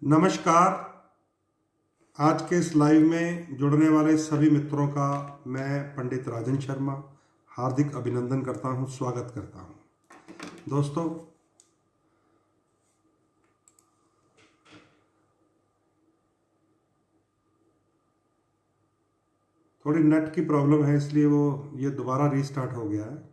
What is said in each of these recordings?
नमस्कार। आज के इस लाइव में जुड़ने वाले सभी मित्रों का मैं पंडित राजन शर्मा हार्दिक अभिनंदन करता हूं, स्वागत करता हूं। दोस्तों, थोड़ी नेट की प्रॉब्लम है, इसलिए ये दोबारा रीस्टार्ट हो गया है।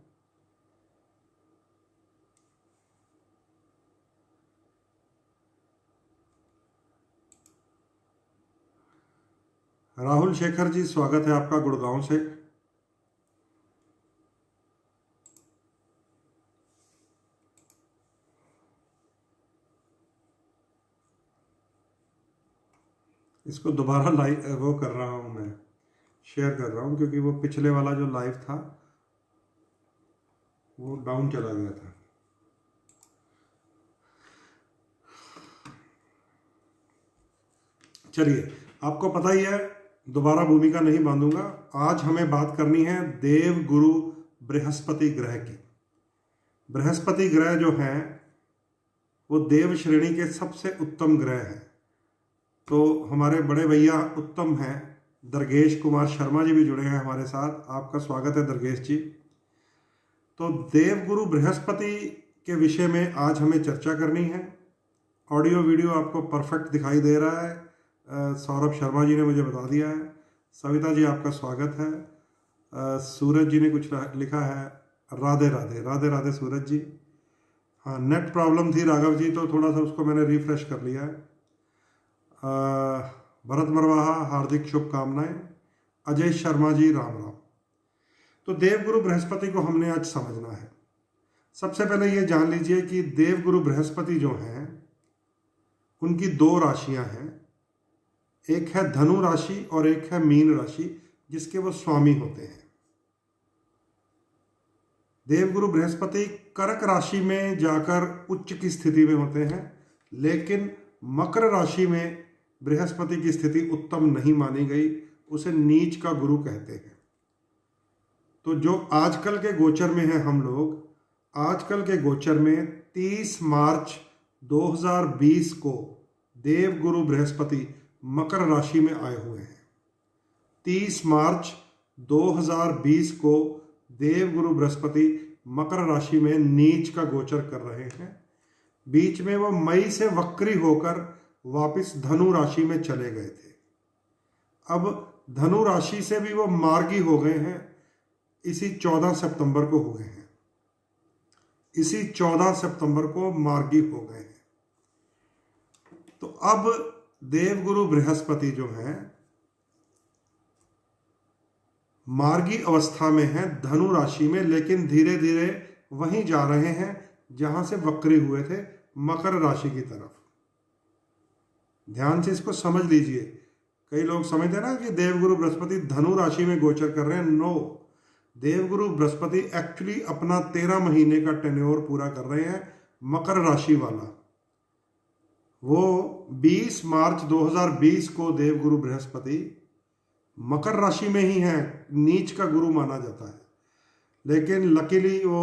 राहुल शेखर जी, स्वागत है आपका गुड़गांव से। इसको दोबारा लाइव वो कर रहा हूं, मैं शेयर कर रहा हूं क्योंकि वो पिछले वाला जो लाइव था वो डाउन चला गया था। चलिए, आपको पता ही है, दोबारा भूमिका नहीं बांधूंगा। आज हमें बात करनी है देव गुरु बृहस्पति ग्रह की। बृहस्पति ग्रह जो है वो देव श्रेणी के सबसे उत्तम ग्रह है। तो हमारे बड़े भैया उत्तम हैं, दरगेश कुमार शर्मा जी भी जुड़े हैं हमारे साथ। आपका स्वागत है दरगेश जी। तो देव गुरु बृहस्पति के विषय में आज हमें चर्चा करनी है। ऑडियो वीडियो आपको परफेक्ट दिखाई दे रहा है, सौरभ शर्मा जी ने मुझे बता दिया है। सविता जी, आपका स्वागत है। सूरज जी ने कुछ लिखा है, राधे राधे। राधे राधे सूरज जी। हाँ, नेट प्रॉब्लम थी राघव जी, तो थोड़ा सा उसको मैंने रिफ्रेश कर लिया है। भरत मरवाहा, हार्दिक शुभकामनाएं। अजय शर्मा जी, राम राम। तो देवगुरु बृहस्पति को हमने आज समझना है। सबसे पहले ये जान लीजिए कि देवगुरु बृहस्पति जो हैं उनकी दो राशियां हैं, एक है धनु राशि और एक है मीन राशि, जिसके वो स्वामी होते हैं। देवगुरु बृहस्पति कर्क राशि में जाकर उच्च की स्थिति में होते हैं, लेकिन मकर राशि में बृहस्पति की स्थिति उत्तम नहीं मानी गई, उसे नीच का गुरु कहते हैं। तो जो आजकल के गोचर में है हम लोग, आजकल के गोचर में 30 मार्च 2020 को देवगुरु बृहस्पति मकर राशि में आए हुए हैं। 30 मार्च 2020 को देवगुरु बृहस्पति मकर राशि में नीच का गोचर कर रहे हैं। बीच में वो मई से वक्री होकर वापस धनु राशि में चले गए थे। अब धनु राशि से भी वो मार्गी हो गए हैं, इसी 14 सितंबर को हुए हैं। इसी 14 सितंबर को मार्गी हो गए हैं। तो अब देवगुरु बृहस्पति जो है मार्गी अवस्था में है धनु राशि में, लेकिन धीरे धीरे वहीं जा रहे हैं जहां से वक्री हुए थे, मकर राशि की तरफ। ध्यान से इसको समझ लीजिए। कई लोग समझते हैं ना कि देवगुरु बृहस्पति धनु राशि में गोचर कर रहे हैं। नो, देवगुरु बृहस्पति एक्चुअली अपना 13 महीने का टेन्योर पूरा कर रहे हैं मकर राशि वाला। वो 20 मार्च 2020 को देवगुरु बृहस्पति मकर राशि में ही है, नीच का गुरु माना जाता है। लेकिन लकीली वो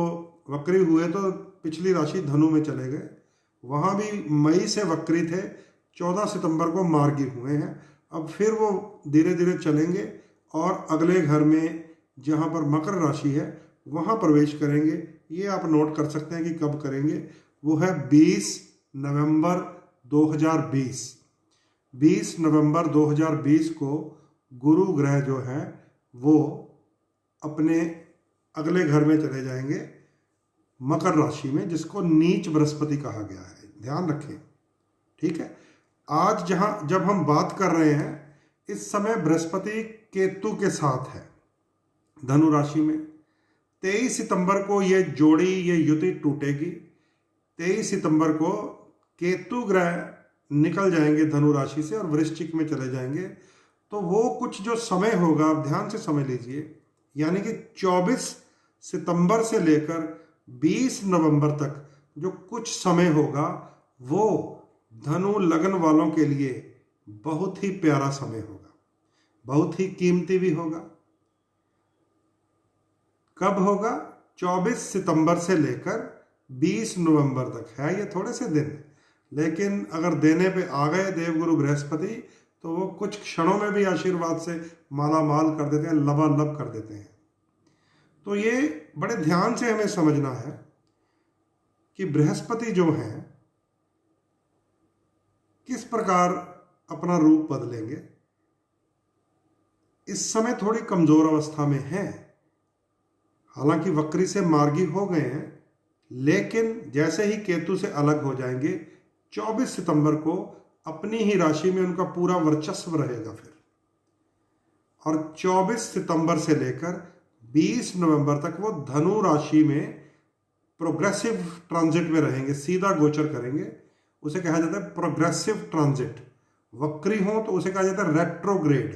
वक्री हुए तो पिछली राशि धनु में चले गए, वहां भी मई से वक्री थे, 14 सितंबर को मार्गी हुए हैं। अब फिर वो धीरे धीरे चलेंगे और अगले घर में जहां पर मकर राशि है वहां प्रवेश करेंगे। ये आप नोट कर सकते हैं कि कब करेंगे। वो है 20 नवंबर 2020। 20 नवंबर 2020 को गुरु ग्रह जो है वो अपने अगले घर में चले जाएंगे मकर राशि में, जिसको नीच बृहस्पति कहा गया है। ध्यान रखें, ठीक है। आज जब हम बात कर रहे हैं, इस समय बृहस्पति केतु के साथ है धनु राशि में। 23 सितंबर को ये जोड़ी, ये युति टूटेगी। 23 सितंबर को केतु ग्रह निकल जाएंगे धनु राशि से और वृश्चिक में चले जाएंगे। तो वो कुछ जो समय होगा, आप ध्यान से समझ लीजिए, यानी कि 24 सितंबर से लेकर 20 नवंबर तक जो कुछ समय होगा, वो धनु लग्न वालों के लिए बहुत ही प्यारा समय होगा, बहुत ही कीमती भी होगा। कब होगा? 24 सितंबर से लेकर 20 नवंबर तक है, ये थोड़े से दिन। लेकिन अगर देने पे आ गए देवगुरु बृहस्पति तो वो कुछ क्षणों में भी आशीर्वाद से माला माल कर देते हैं, लबालब कर देते हैं। तो ये बड़े ध्यान से हमें समझना है कि बृहस्पति जो हैं किस प्रकार अपना रूप बदलेंगे। इस समय थोड़ी कमजोर अवस्था में हैं, हालांकि वक्री से मार्गी हो गए हैं, लेकिन जैसे ही केतु से अलग हो जाएंगे 24 सितंबर को अपनी ही राशि में उनका पूरा वर्चस्व रहेगा फिर, और 24 सितंबर से लेकर 20 नवंबर तक वो धनु राशि में प्रोग्रेसिव ट्रांजिट में रहेंगे, सीधा गोचर करेंगे। उसे कहा जाता है प्रोग्रेसिव ट्रांजिट। वक्री हो तो उसे कहा जाता है रेट्रोग्रेड।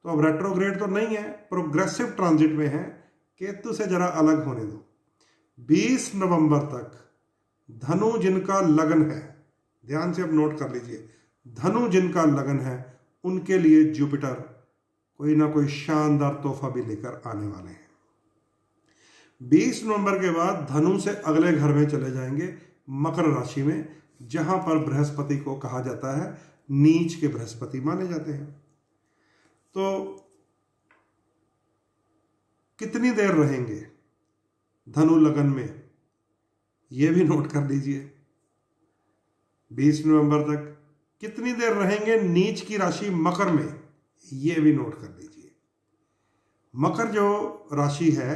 तो अब रेट्रोग्रेड तो नहीं है, प्रोग्रेसिव ट्रांजिट में है, केतु से जरा अलग होने दो। 20 नवंबर तक धनु जिनका लगन है, ध्यान से अब नोट कर लीजिए, धनु जिनका लगन है उनके लिए जुपिटर कोई ना कोई शानदार तोहफा भी लेकर आने वाले हैं। 20 नवंबर के बाद धनु से अगले घर में चले जाएंगे, मकर राशि में, जहां पर बृहस्पति को कहा जाता है नीच के बृहस्पति माने जाते हैं। तो कितनी देर रहेंगे धनु लगन में, यह भी नोट कर लीजिए। 20 नवंबर तक कितनी देर रहेंगे नीच की राशि मकर में, यह भी नोट कर लीजिए। मकर जो राशि है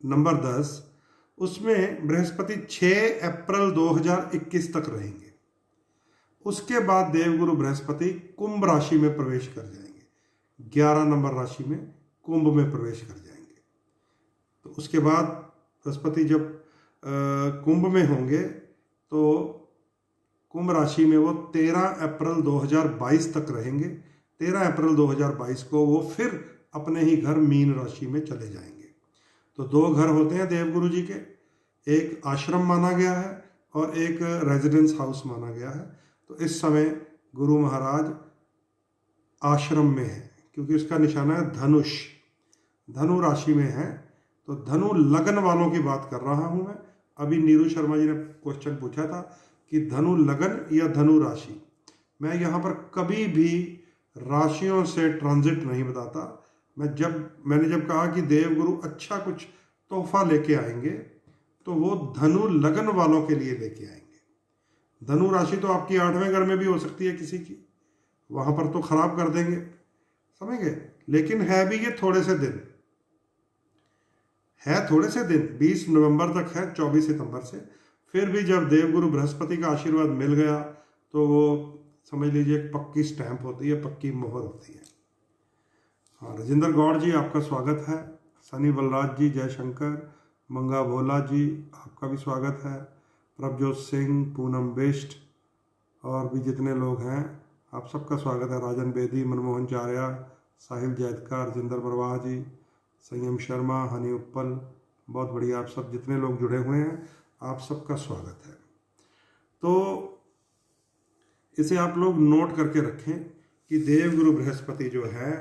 नंबर 10, उसमें बृहस्पति 6 अप्रैल 2021 तक रहेंगे। उसके बाद देवगुरु बृहस्पति कुंभ राशि में प्रवेश कर जाएंगे, 11 नंबर राशि में कुंभ में प्रवेश कर जाएंगे। तो उसके बाद बृहस्पति जब कुंभ में होंगे तो कुंभ राशि में वो 13 अप्रैल 2022 तक रहेंगे। 13 अप्रैल 2022 को वो फिर अपने ही घर मीन राशि में चले जाएंगे। तो 2 घर होते हैं देवगुरु जी के, एक आश्रम माना गया है और एक रेजिडेंस हाउस माना गया है। तो इस समय गुरु महाराज आश्रम में है, क्योंकि उसका निशाना है धनुष, धनु राशि में है। तो धनु लगन वालों की बात कर रहा हूं मैं। अभी नीरू शर्मा जी ने क्वेश्चन पूछा था कि धनु लगन या धनु राशि। मैं यहाँ पर कभी भी राशियों से ट्रांजिट नहीं बताता। मैंने जब कहा कि देवगुरु अच्छा कुछ तोहफा लेके आएंगे तो वो धनु लगन वालों के लिए लेके आएंगे। धनु राशि तो आपकी 8वें घर में भी हो सकती है किसी की, वहां पर तो खराब कर देंगे, समझ गए। लेकिन है भी ये थोड़े से दिन है, थोड़े से दिन 20 नवंबर तक है, 24 सितंबर से। फिर भी जब देवगुरु बृहस्पति का आशीर्वाद मिल गया तो वो समझ लीजिए एक पक्की स्टैंप होती है, पक्की मोहर होती है। हाँ, राजेंद्र गौड़ जी आपका स्वागत है। सनी बलराज जी, जयशंकर, मंगा भोला जी आपका भी स्वागत है। प्रभजोत सिंह, पूनम बेस्ट और भी जितने लोग हैं आप सबका स्वागत है। राजन बेदी, मनमोहन चार्या, साहिल जैदकर, राजेंद्र बरवाह जी, संयम शर्मा, हनी उपल, बहुत बढ़िया। आप सब जितने लोग जुड़े हुए हैं आप सबका स्वागत है। तो इसे आप लोग नोट करके रखें कि देवगुरु बृहस्पति जो है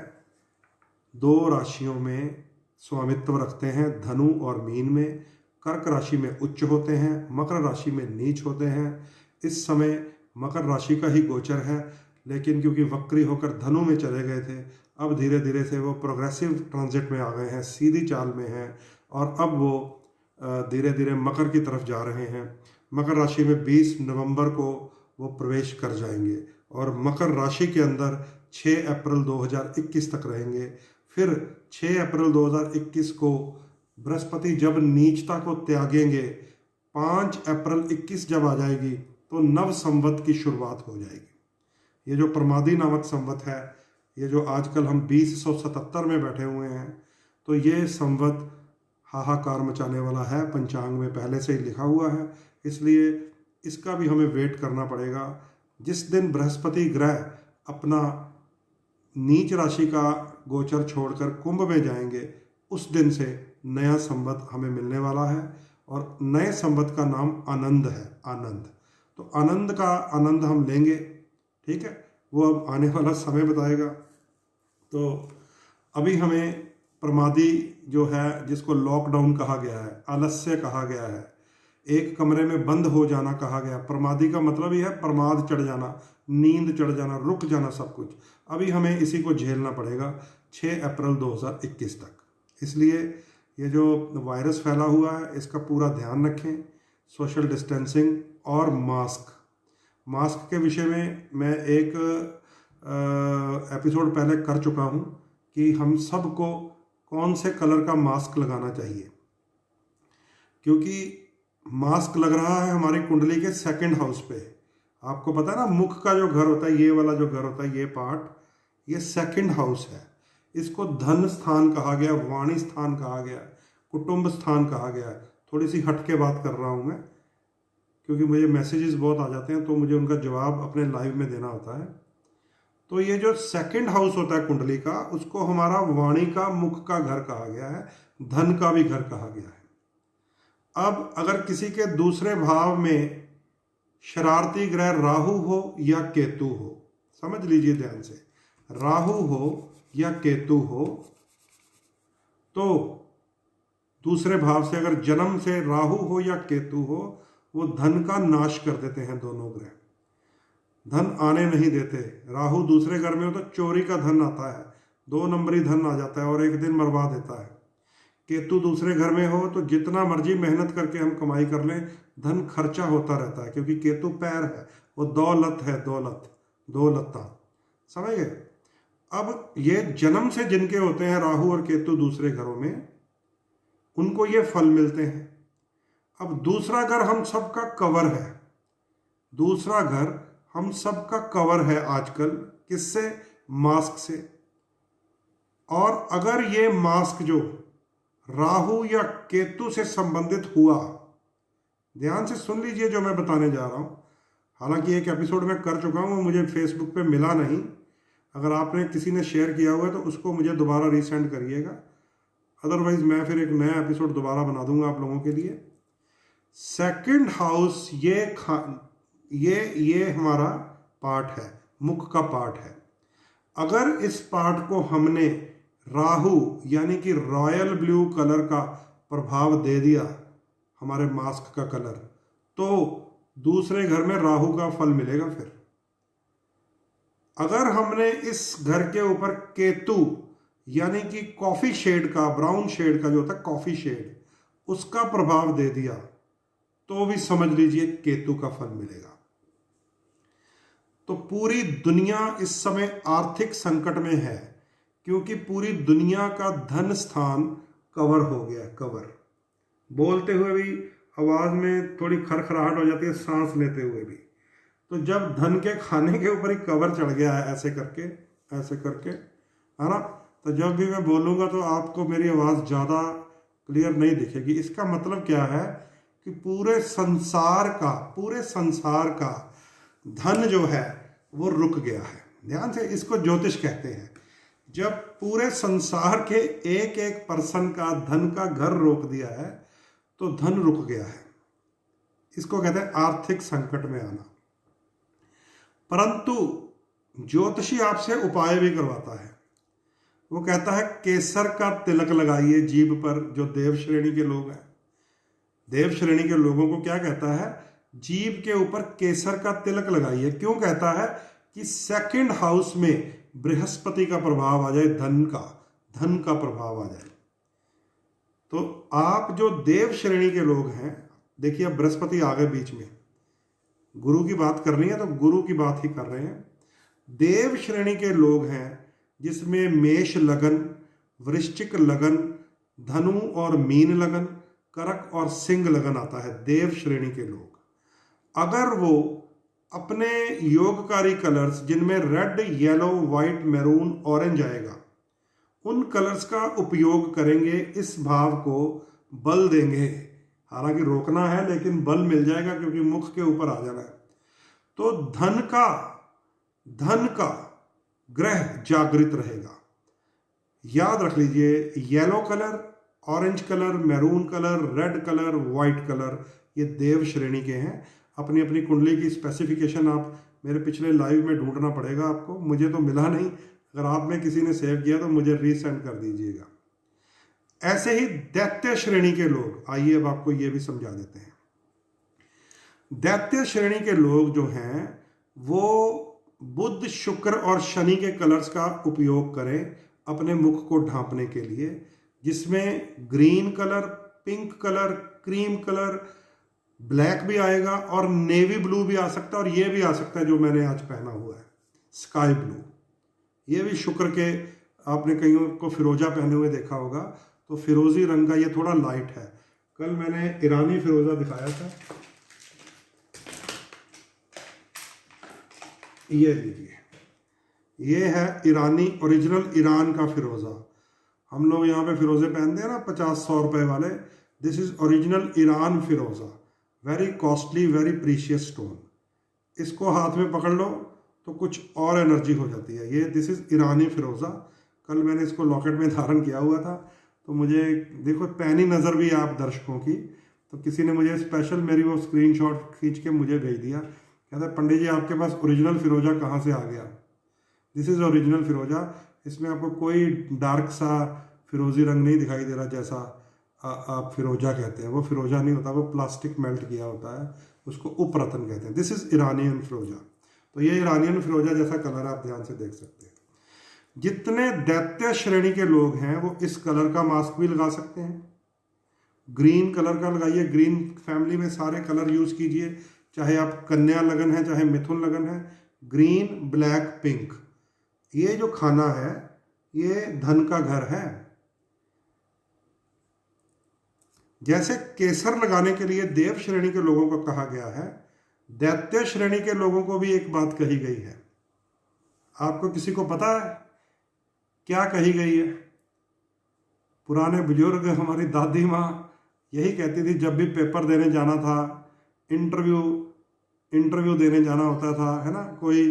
2 राशियों में स्वामित्व रखते हैं, धनु और मीन में। कर्क राशि में उच्च होते हैं, मकर राशि में नीच होते हैं। इस समय मकर राशि का ही गोचर है, लेकिन क्योंकि वक्री होकर धनु में चले गए थे, अब धीरे धीरे से वो प्रोग्रेसिव ट्रांजिट में आ गए हैं, सीधी चाल में हैं, और अब वो धीरे धीरे मकर की तरफ जा रहे हैं। मकर राशि में 20 नवंबर को वो प्रवेश कर जाएंगे और मकर राशि के अंदर 6 अप्रैल 2021 तक रहेंगे। फिर 6 अप्रैल 2021 को बृहस्पति जब नीचता को त्यागेंगे, 5 अप्रैल 21 जब आ जाएगी तो नव संवत की शुरुआत हो जाएगी। ये जो प्रमादी नामक संवत है, ये जो आजकल हम 2077 में बैठे हुए हैं, तो ये संवत हाहाकार मचाने वाला है। पंचांग में पहले से ही लिखा हुआ है, इसलिए इसका भी हमें वेट करना पड़ेगा। जिस दिन बृहस्पति ग्रह अपना नीच राशि का गोचर छोड़कर कुंभ में जाएंगे, उस दिन से नया संवत हमें मिलने वाला है, और नए संवत का नाम आनंद है, आनंद। तो आनंद का आनंद हम लेंगे, ठीक है, वो अब आने वाला समय बताएगा। तो अभी हमें प्रमादी जो है, जिसको लॉकडाउन कहा गया है, आलस्य कहा गया है, एक कमरे में बंद हो जाना कहा गया। प्रमादी का मतलब ही है प्रमाद चढ़ जाना, नींद चढ़ जाना, रुक जाना सब कुछ। अभी हमें इसी को झेलना पड़ेगा 6 अप्रैल 2021 तक। इसलिए ये जो वायरस फैला हुआ है इसका पूरा ध्यान रखें। सोशल डिस्टेंसिंग और मास्क के विषय में मैं एक एपिसोड पहले कर चुका हूँ कि हम सबको कौन से कलर का मास्क लगाना चाहिए, क्योंकि मास्क लग रहा है हमारी कुंडली के सेकंड हाउस पे। आपको पता है ना, मुख का जो घर होता है, ये वाला जो घर होता है, ये पार्ट, ये सेकंड हाउस है। इसको धन स्थान कहा गया, वाणी स्थान कहा गया, कुटुंब स्थान कहा गया। थोड़ी सी हट के बात कर रहा हूँ मैं, क्योंकि मुझे मैसेजेस बहुत आ जाते हैं तो मुझे उनका जवाब अपने लाइव में देना होता है। तो ये जो सेकंड हाउस होता है कुंडली का, उसको हमारा वाणी का, मुख का घर कहा गया है, धन का भी घर कहा गया है। अब अगर किसी के दूसरे भाव में शरारती ग्रह राहु हो या केतु हो, समझ लीजिए ध्यान से, राहु हो या केतु हो, तो दूसरे भाव से अगर जन्म से राहु हो या केतु हो, वो धन का नाश कर देते हैं। दोनों ग्रह धन आने नहीं देते। राहु दूसरे घर में हो तो चोरी का धन आता है, 2 नंबरी धन आ जाता है और एक दिन मरवा देता है। केतु दूसरे घर में हो तो जितना मर्जी मेहनत करके हम कमाई कर लें, धन खर्चा होता रहता है, क्योंकि केतु पैर है, वो दौलत है, दौलता, समझ गए। अब ये जन्म से जिनके होते हैं राहु और केतु दूसरे घरों में, उनको ये फल मिलते हैं। अब दूसरा घर हम सबका कवर है, दूसरा घर हम सबका कवर है आजकल, किससे? मास्क से। और अगर ये मास्क जो राहु या केतु से संबंधित हुआ, ध्यान से सुन लीजिए जो मैं बताने जा रहा हूं। हालांकि एक एपिसोड में कर चुका हूं, मुझे फेसबुक पे मिला नहीं। अगर आपने किसी ने शेयर किया हुआ है तो उसको मुझे दोबारा रीसेंड करिएगा, अदरवाइज मैं फिर एक नया एपिसोड दोबारा बना दूंगा आप लोगों के लिए। सेकंड हाउस ये हमारा पार्ट है, मुख का पार्ट है। अगर इस पार्ट को हमने राहु यानी कि रॉयल ब्लू कलर का प्रभाव दे दिया, हमारे मास्क का कलर, तो दूसरे घर में राहु का फल मिलेगा। फिर अगर हमने इस घर के ऊपर केतु यानी कि कॉफी शेड का, ब्राउन शेड का जो होता है कॉफी शेड, उसका प्रभाव दे दिया, तो भी समझ लीजिए केतु का फल मिलेगा। तो पूरी दुनिया इस समय आर्थिक संकट में है, क्योंकि पूरी दुनिया का धन स्थान कवर हो गया। कवर बोलते हुए भी आवाज में थोड़ी खरखराहट हो जाती है, सांस लेते हुए भी। तो जब धन के खाने के ऊपर ही कवर चढ़ गया है, ऐसे करके, है ना, तो जब भी मैं बोलूंगा तो आपको मेरी आवाज ज्यादा क्लियर नहीं दिखेगी। इसका मतलब क्या है कि पूरे संसार का धन जो है वो रुक गया है। ध्यान से, इसको ज्योतिष कहते हैं। जब पूरे संसार के एक एक पर्सन का धन का घर रोक दिया है तो धन रुक गया है। इसको कहते हैं आर्थिक संकट में आना। परंतु ज्योतिषी आपसे उपाय भी करवाता है। वो कहता है केसर का तिलक लगाइए जीभ पर। जो देव श्रेणी के लोग हैं, देव श्रेणी के लोगों को क्या कहता है? जीभ के ऊपर केसर का तिलक लगाइए। क्यों कहता है? कि सेकंड हाउस में बृहस्पति का प्रभाव आ जाए, धन का प्रभाव आ जाए। तो आप जो देव श्रेणी के लोग हैं, देखिए अब बृहस्पति आ गए बीच में, गुरु की बात करनी है तो गुरु की बात ही कर रहे हैं। देव श्रेणी के लोग हैं जिसमें मेष लगन, वृश्चिक लगन, धनु और मीन लगन, करक और सिंह लगन आता है। देव श्रेणी के लोग अगर वो अपने योगकारी कलर्स, जिनमें red, yellow, white, maroon, orange आएगा, उन कलर्स का उपयोग करेंगे, इस भाव को बल देंगे। हालांकि रोकना है लेकिन बल मिल जाएगा, क्योंकि मुख के ऊपर आ जाना है। तो धन का ग्रह जागृत रहेगा। याद रख लीजिए, yellow colour, orange colour, maroon colour, red colour, white colour, ये देव श्रेणी के हैं। अपनी अपनी कुंडली की स्पेसिफिकेशन आप मेरे पिछले लाइव में ढूंढना पड़ेगा आपको, मुझे तो मिला नहीं। अगर आप में किसी ने सेव किया तो मुझे रीसेंड कर दीजिएगा। ऐसे ही दैत्य श्रेणी के लोग, आइए अब आपको ये भी समझा देते हैं। दैत्य श्रेणी के लोग जो हैं वो बुध, शुक्र और शनि के कलर्स का उपयोग करें अपने मुख को ढांपने के लिए, जिसमें green colour, pink colour, cream colour, black भी आएगा और नेवी ब्लू भी आ सकता है, और ये भी आ सकता है जो मैंने आज पहना हुआ है स्काई ब्लू। ये भी शुक्र के, आपने कईयों को फिरोजा पहने हुए देखा होगा, तो फिरोजी रंग का ये थोड़ा लाइट है। कल मैंने ईरानी फिरोजा दिखाया था, ये लीजिए, ये है ईरानी ओरिजिनल ईरान का फिरोजा। हम लोग यहाँ पे फिरोजे पहनते हैं ना 50-100 रुपए वाले, दिस इज ओरिजिनल ईरान फिरोजा, very costly, very precious stone. इसको हाथ में पकड़ लो तो कुछ और एनर्जी हो जाती है। ये दिस इज ईरानी फिरोजा। कल मैंने इसको लॉकेट में धारण किया हुआ था, तो मुझे देखो पैनी नज़र भी आप दर्शकों की, तो किसी ने मुझे स्पेशल मेरी वो स्क्रीनशॉट खींच के मुझे भेज दिया, कहता है पंडित जी आपके पास ओरिजिनल फिरोजा कहाँ से आ गया। दिस इज़ ओरिजिनल फिरोजा। इसमें आपको कोई डार्क सा फिरोजी रंग नहीं दिखाई दे रहा जैसा आप फिरोजा कहते हैं। वो फिरोजा नहीं होता, वो प्लास्टिक मेल्ट किया होता है, उसको उपरतन कहते हैं। दिस इज़ ईरानियन फिरोजा। तो ये ईरानियन फिरोजा जैसा कलर आप ध्यान से देख सकते हैं। जितने दैत्य श्रेणी के लोग हैं वो इस कलर का मास्क भी लगा सकते हैं। ग्रीन कलर का लगाइए, ग्रीन फैमिली में सारे कलर यूज कीजिए, चाहे आप कन्या लगन है चाहे मिथुन लगन है। ग्रीन, ब्लैक, पिंक, ये जो खाना है ये धन का घर है। जैसे केसर लगाने के लिए देव श्रेणी के लोगों को कहा गया है, दैत्य श्रेणी के लोगों को भी एक बात कही गई है। आपको किसी को पता है क्या कही गई है? पुराने बुजुर्ग, हमारी दादी माँ यही कहती थी, जब भी पेपर देने जाना था, इंटरव्यू देने जाना होता था, है ना, कोई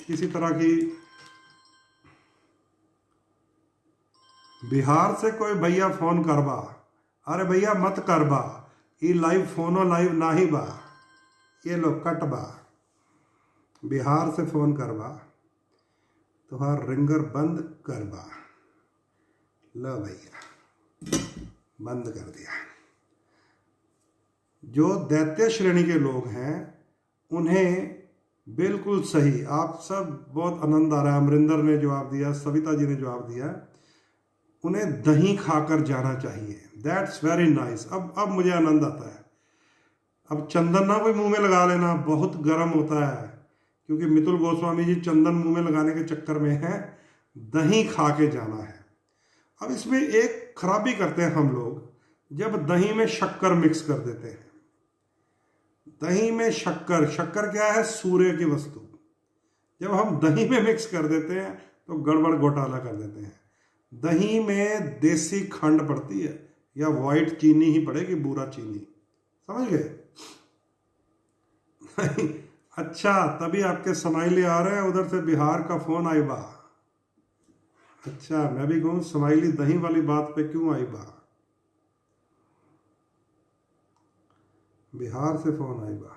किसी तरह की, बिहार से कोई भैया फोन करबा, अरे भैया मत करबा, ये लाइव फोनो लाइव ना ही बा, ये लो कटबा, बिहार से फोन करबा तुहार रिंगर बंद करबा। लो भैया बंद कर दिया। जो दैत्य श्रेणी के लोग हैं उन्हें बिल्कुल सही, आप सब बहुत आनंद आ रहा है। अमरिंदर ने जवाब दिया, सविता जी ने जवाब दिया, उन्हें दही खाकर जाना चाहिए। That's very nice. अब मुझे आनंद आता है। अब चंदन ना कोई मुंह में लगा लेना, बहुत गर्म होता है, क्योंकि मितुल गोस्वामी जी चंदन मुंह में लगाने के चक्कर में है, दही खा के जाना है। अब इसमें एक खराबी करते हैं हम लोग, जब दही में शक्कर मिक्स कर देते हैं। दही में शक्कर, शक्कर क्या है? सूर्य की वस्तु। जब हम दही में मिक्स कर देते हैं तो गड़बड़ घोटाला कर देते हैं। दही में देसी खंड पड़ती है, या व्हाइट चीनी ही पड़ेगी, बूरा चीनी, समझ गए? अच्छा, तभी आपके स्माइली आ रहे हैं, उधर से बिहार का फोन आई बा। अच्छा, मैं भी कहूँ स्माइली दही वाली बात पे क्यों आई बा? बिहार से फोन आई बा।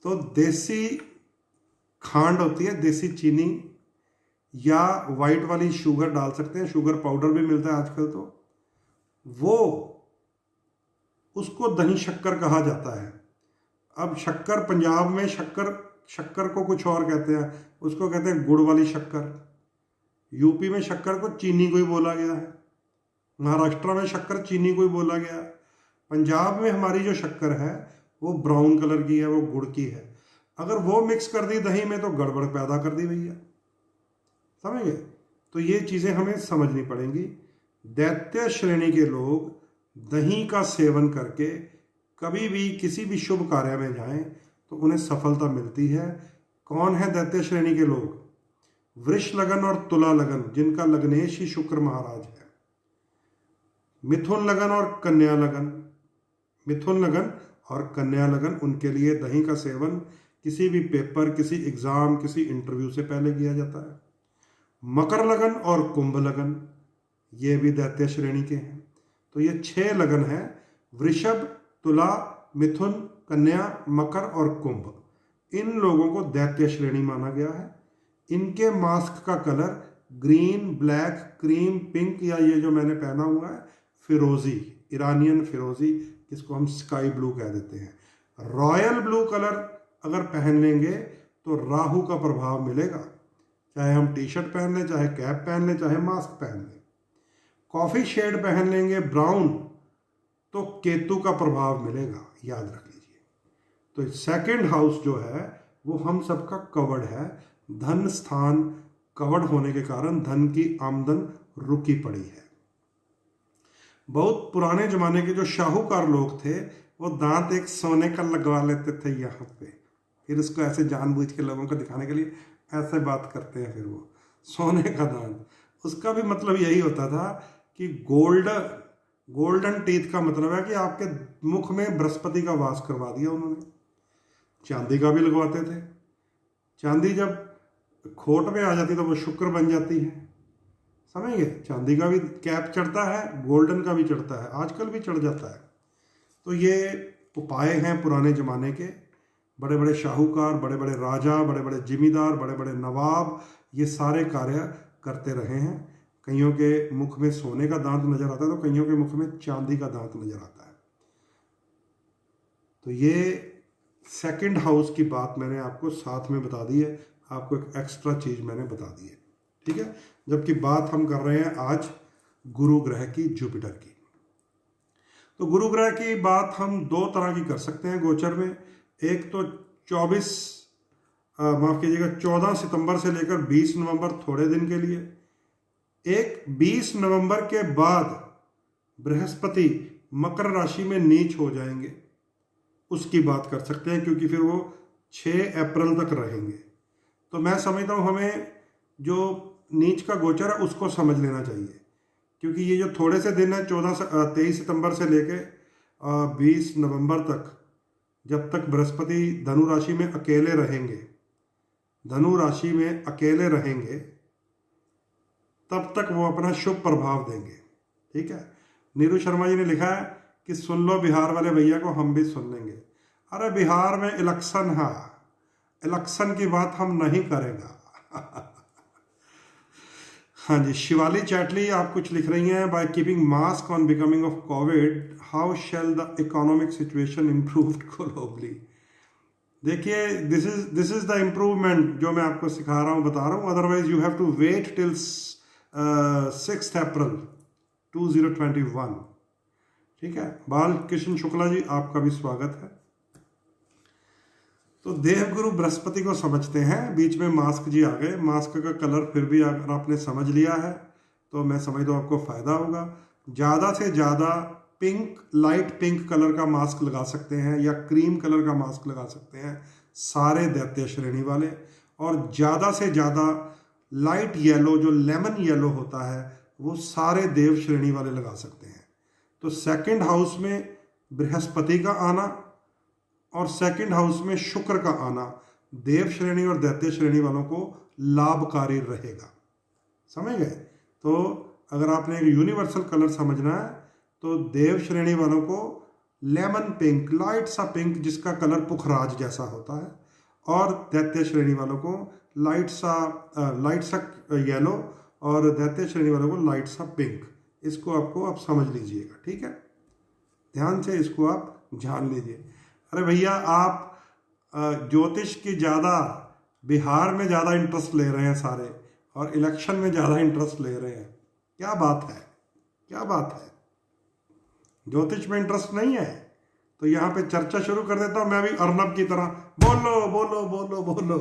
तो देसी खांड होती है, देसी चीनी, या वाइट वाली शुगर डाल सकते हैं, शुगर पाउडर भी मिलता है आजकल, तो वो, उसको दही शक्कर कहा जाता है। अब शक्कर, पंजाब में शक्कर को कुछ और कहते हैं, उसको कहते हैं गुड़ वाली शक्कर। यूपी में शक्कर को चीनी को ही बोला गया है, महाराष्ट्र में शक्कर चीनी को ही बोला गया है। पंजाब में हमारी जो शक्कर है वो ब्राउन कलर की है, वो गुड़ की है। अगर वो मिक्स कर दी दही में तो गड़बड़ पैदा कर दी भैया, समझ गए? तो ये चीज़ें हमें समझनी पड़ेंगी। दैत्य श्रेणी के लोग दही का सेवन करके कभी भी किसी भी शुभ कार्य में जाएं तो उन्हें सफलता मिलती है। कौन है दैत्य श्रेणी के लोग? वृष लगन और तुला लगन, जिनका लग्नेश ही शुक्र महाराज है। मिथुन लगन और कन्या लगन, मिथुन लगन और कन्या लगन, उनके लिए दही का सेवन किसी भी पेपर, किसी एग्जाम, किसी इंटरव्यू से पहले किया जाता है। मकर लगन और कुंभ लगन, ये भी दैत्य श्रेणी के हैं। तो ये 6 लगन है, वृषभ, तुला, मिथुन, कन्या, मकर और कुंभ। इन लोगों को दैत्य श्रेणी माना गया है। इनके मास्क का colour green, black, cream, pink, या ये जो मैंने पहना हुआ है फिरोजी, ईरानियन फिरोजी, जिसको हम स्काई ब्लू कह देते हैं। रॉयल ब्लू कलर अगर पहन लेंगे तो राहु का प्रभाव मिलेगा, चाहे हम टी शर्ट पहन लें, चाहे कैप पहन लें, चाहे मास्क पहन लें। कॉफी शेड पहन लेंगे ब्राउन तो केतु का प्रभाव मिलेगा, याद रख लीजिए। तो सेकंड हाउस जो है वो हम सबका कवर्ड है, धन स्थान कवर्ड होने के कारण धन की आमदन रुकी पड़ी है। बहुत पुराने जमाने के जो शाहूकार लोग थे वो दांत एक सोने का लगवा लेते थे यहाँ पे, फिर उसको ऐसे जानबूझ के लोगों को दिखाने के लिए ऐसे बात करते हैं, फिर वो सोने का दांत, उसका भी मतलब यही होता था कि गोल्डन टीथ का मतलब है कि आपके मुख में बृहस्पति का वास करवा दिया उन्होंने। चांदी का भी लगवाते थे, चांदी जब खोट में आ जाती तो वो शुक्र बन जाती है, समझ गए। चांदी का भी कैप चढ़ता है, गोल्डन का भी चढ़ता है, आजकल भी चढ़ जाता है। तो ये उपाय हैं पुराने ज़माने के, बड़े बड़े शाहूकार, बड़े बड़े राजा, बड़े बड़े जिमीदार, बड़े बड़े नवाब, ये सारे कार्य करते रहे हैं। कईयों के मुख में सोने का दांत नजर आता है तो कईयों के मुख में चांदी का दांत नजर आता है। तो ये सेकंड हाउस की बात मैंने आपको साथ में बता दी है, आपको एक एक्स्ट्रा चीज मैंने बता दी है, ठीक है। जबकि बात हम कर रहे हैं आज गुरु ग्रह की, जुपिटर की। तो गुरु ग्रह की बात हम दो तरह की कर सकते हैं गोचर में। एक तो 14 सितंबर से लेकर 20 नवंबर, थोड़े दिन के लिए। एक 20 नवंबर के बाद बृहस्पति मकर राशि में नीच हो जाएंगे, उसकी बात कर सकते हैं, क्योंकि फिर वो 6 अप्रैल तक रहेंगे। तो मैं समझता हूँ हमें जो नीच का गोचर है उसको समझ लेना चाहिए, क्योंकि ये जो थोड़े से दिन है 23 सितंबर से लेके 20 नवंबर तक, जब तक बृहस्पति धनु राशि में अकेले रहेंगे तब तक वो अपना शुभ प्रभाव देंगे, ठीक है। नीरू शर्मा जी ने लिखा है कि सुन लो बिहार वाले भैया को, हम भी सुन लेंगे। अरे बिहार में इलेक्शन है, इलेक्शन की बात हम नहीं करेंगे। हाँ जी, शिवाली चैटली आप कुछ लिख रही हैं, by keeping mask on becoming off Covid how shall the economic situation improved globally. देखिए, दिस इज द इम्प्रूवमेंट जो मैं आपको सिखा रहा हूँ, बता रहा हूँ। Otherwise you have to wait till 6 April 2021, ठीक है। बाल कृष्ण शुक्ला जी आपका भी स्वागत है। तो देवगुरु बृहस्पति को समझते हैं। बीच में मास्क जी आ गए, मास्क का कलर फिर भी अगर आपने समझ लिया है तो मैं समझता हूँ आपको फायदा होगा। ज़्यादा से ज़्यादा पिंक, लाइट पिंक कलर का मास्क लगा सकते हैं या क्रीम कलर का मास्क लगा सकते हैं सारे दैत्य श्रेणी वाले, और ज़्यादा से ज़्यादा लाइट येलो, जो लेमन येलो होता है, वो सारे देव श्रेणी वाले लगा सकते हैं। तो सेकंड हाउस में बृहस्पति का आना और सेकंड हाउस में शुक्र का आना देव श्रेणी और दैत्य श्रेणी वालों को लाभकारी रहेगा, समझ गए। तो अगर आपने एक यूनिवर्सल कलर समझना है तो देव श्रेणी वालों को लेमन पिंक, लाइट सा पिंक जिसका कलर पुखराज जैसा होता है, और दैत्य श्रेणी वालों को लाइट सा येलो, और दैत्य श्रेणी वालों को लाइट सा पिंक। इसको आपको आप समझ लीजिएगा, ठीक है। ध्यान से इसको आप जान लीजिए। अरे भैया, आप ज्योतिष की ज़्यादा, बिहार में ज़्यादा इंटरेस्ट ले रहे हैं सारे, और इलेक्शन में ज़्यादा इंटरेस्ट ले रहे हैं, क्या बात है, क्या बात है। ज्योतिष में इंटरेस्ट नहीं है तो यहाँ पे चर्चा शुरू कर देता हूँ मैं भी अर्नब की तरह, बोलो बोलो बोलो बोलो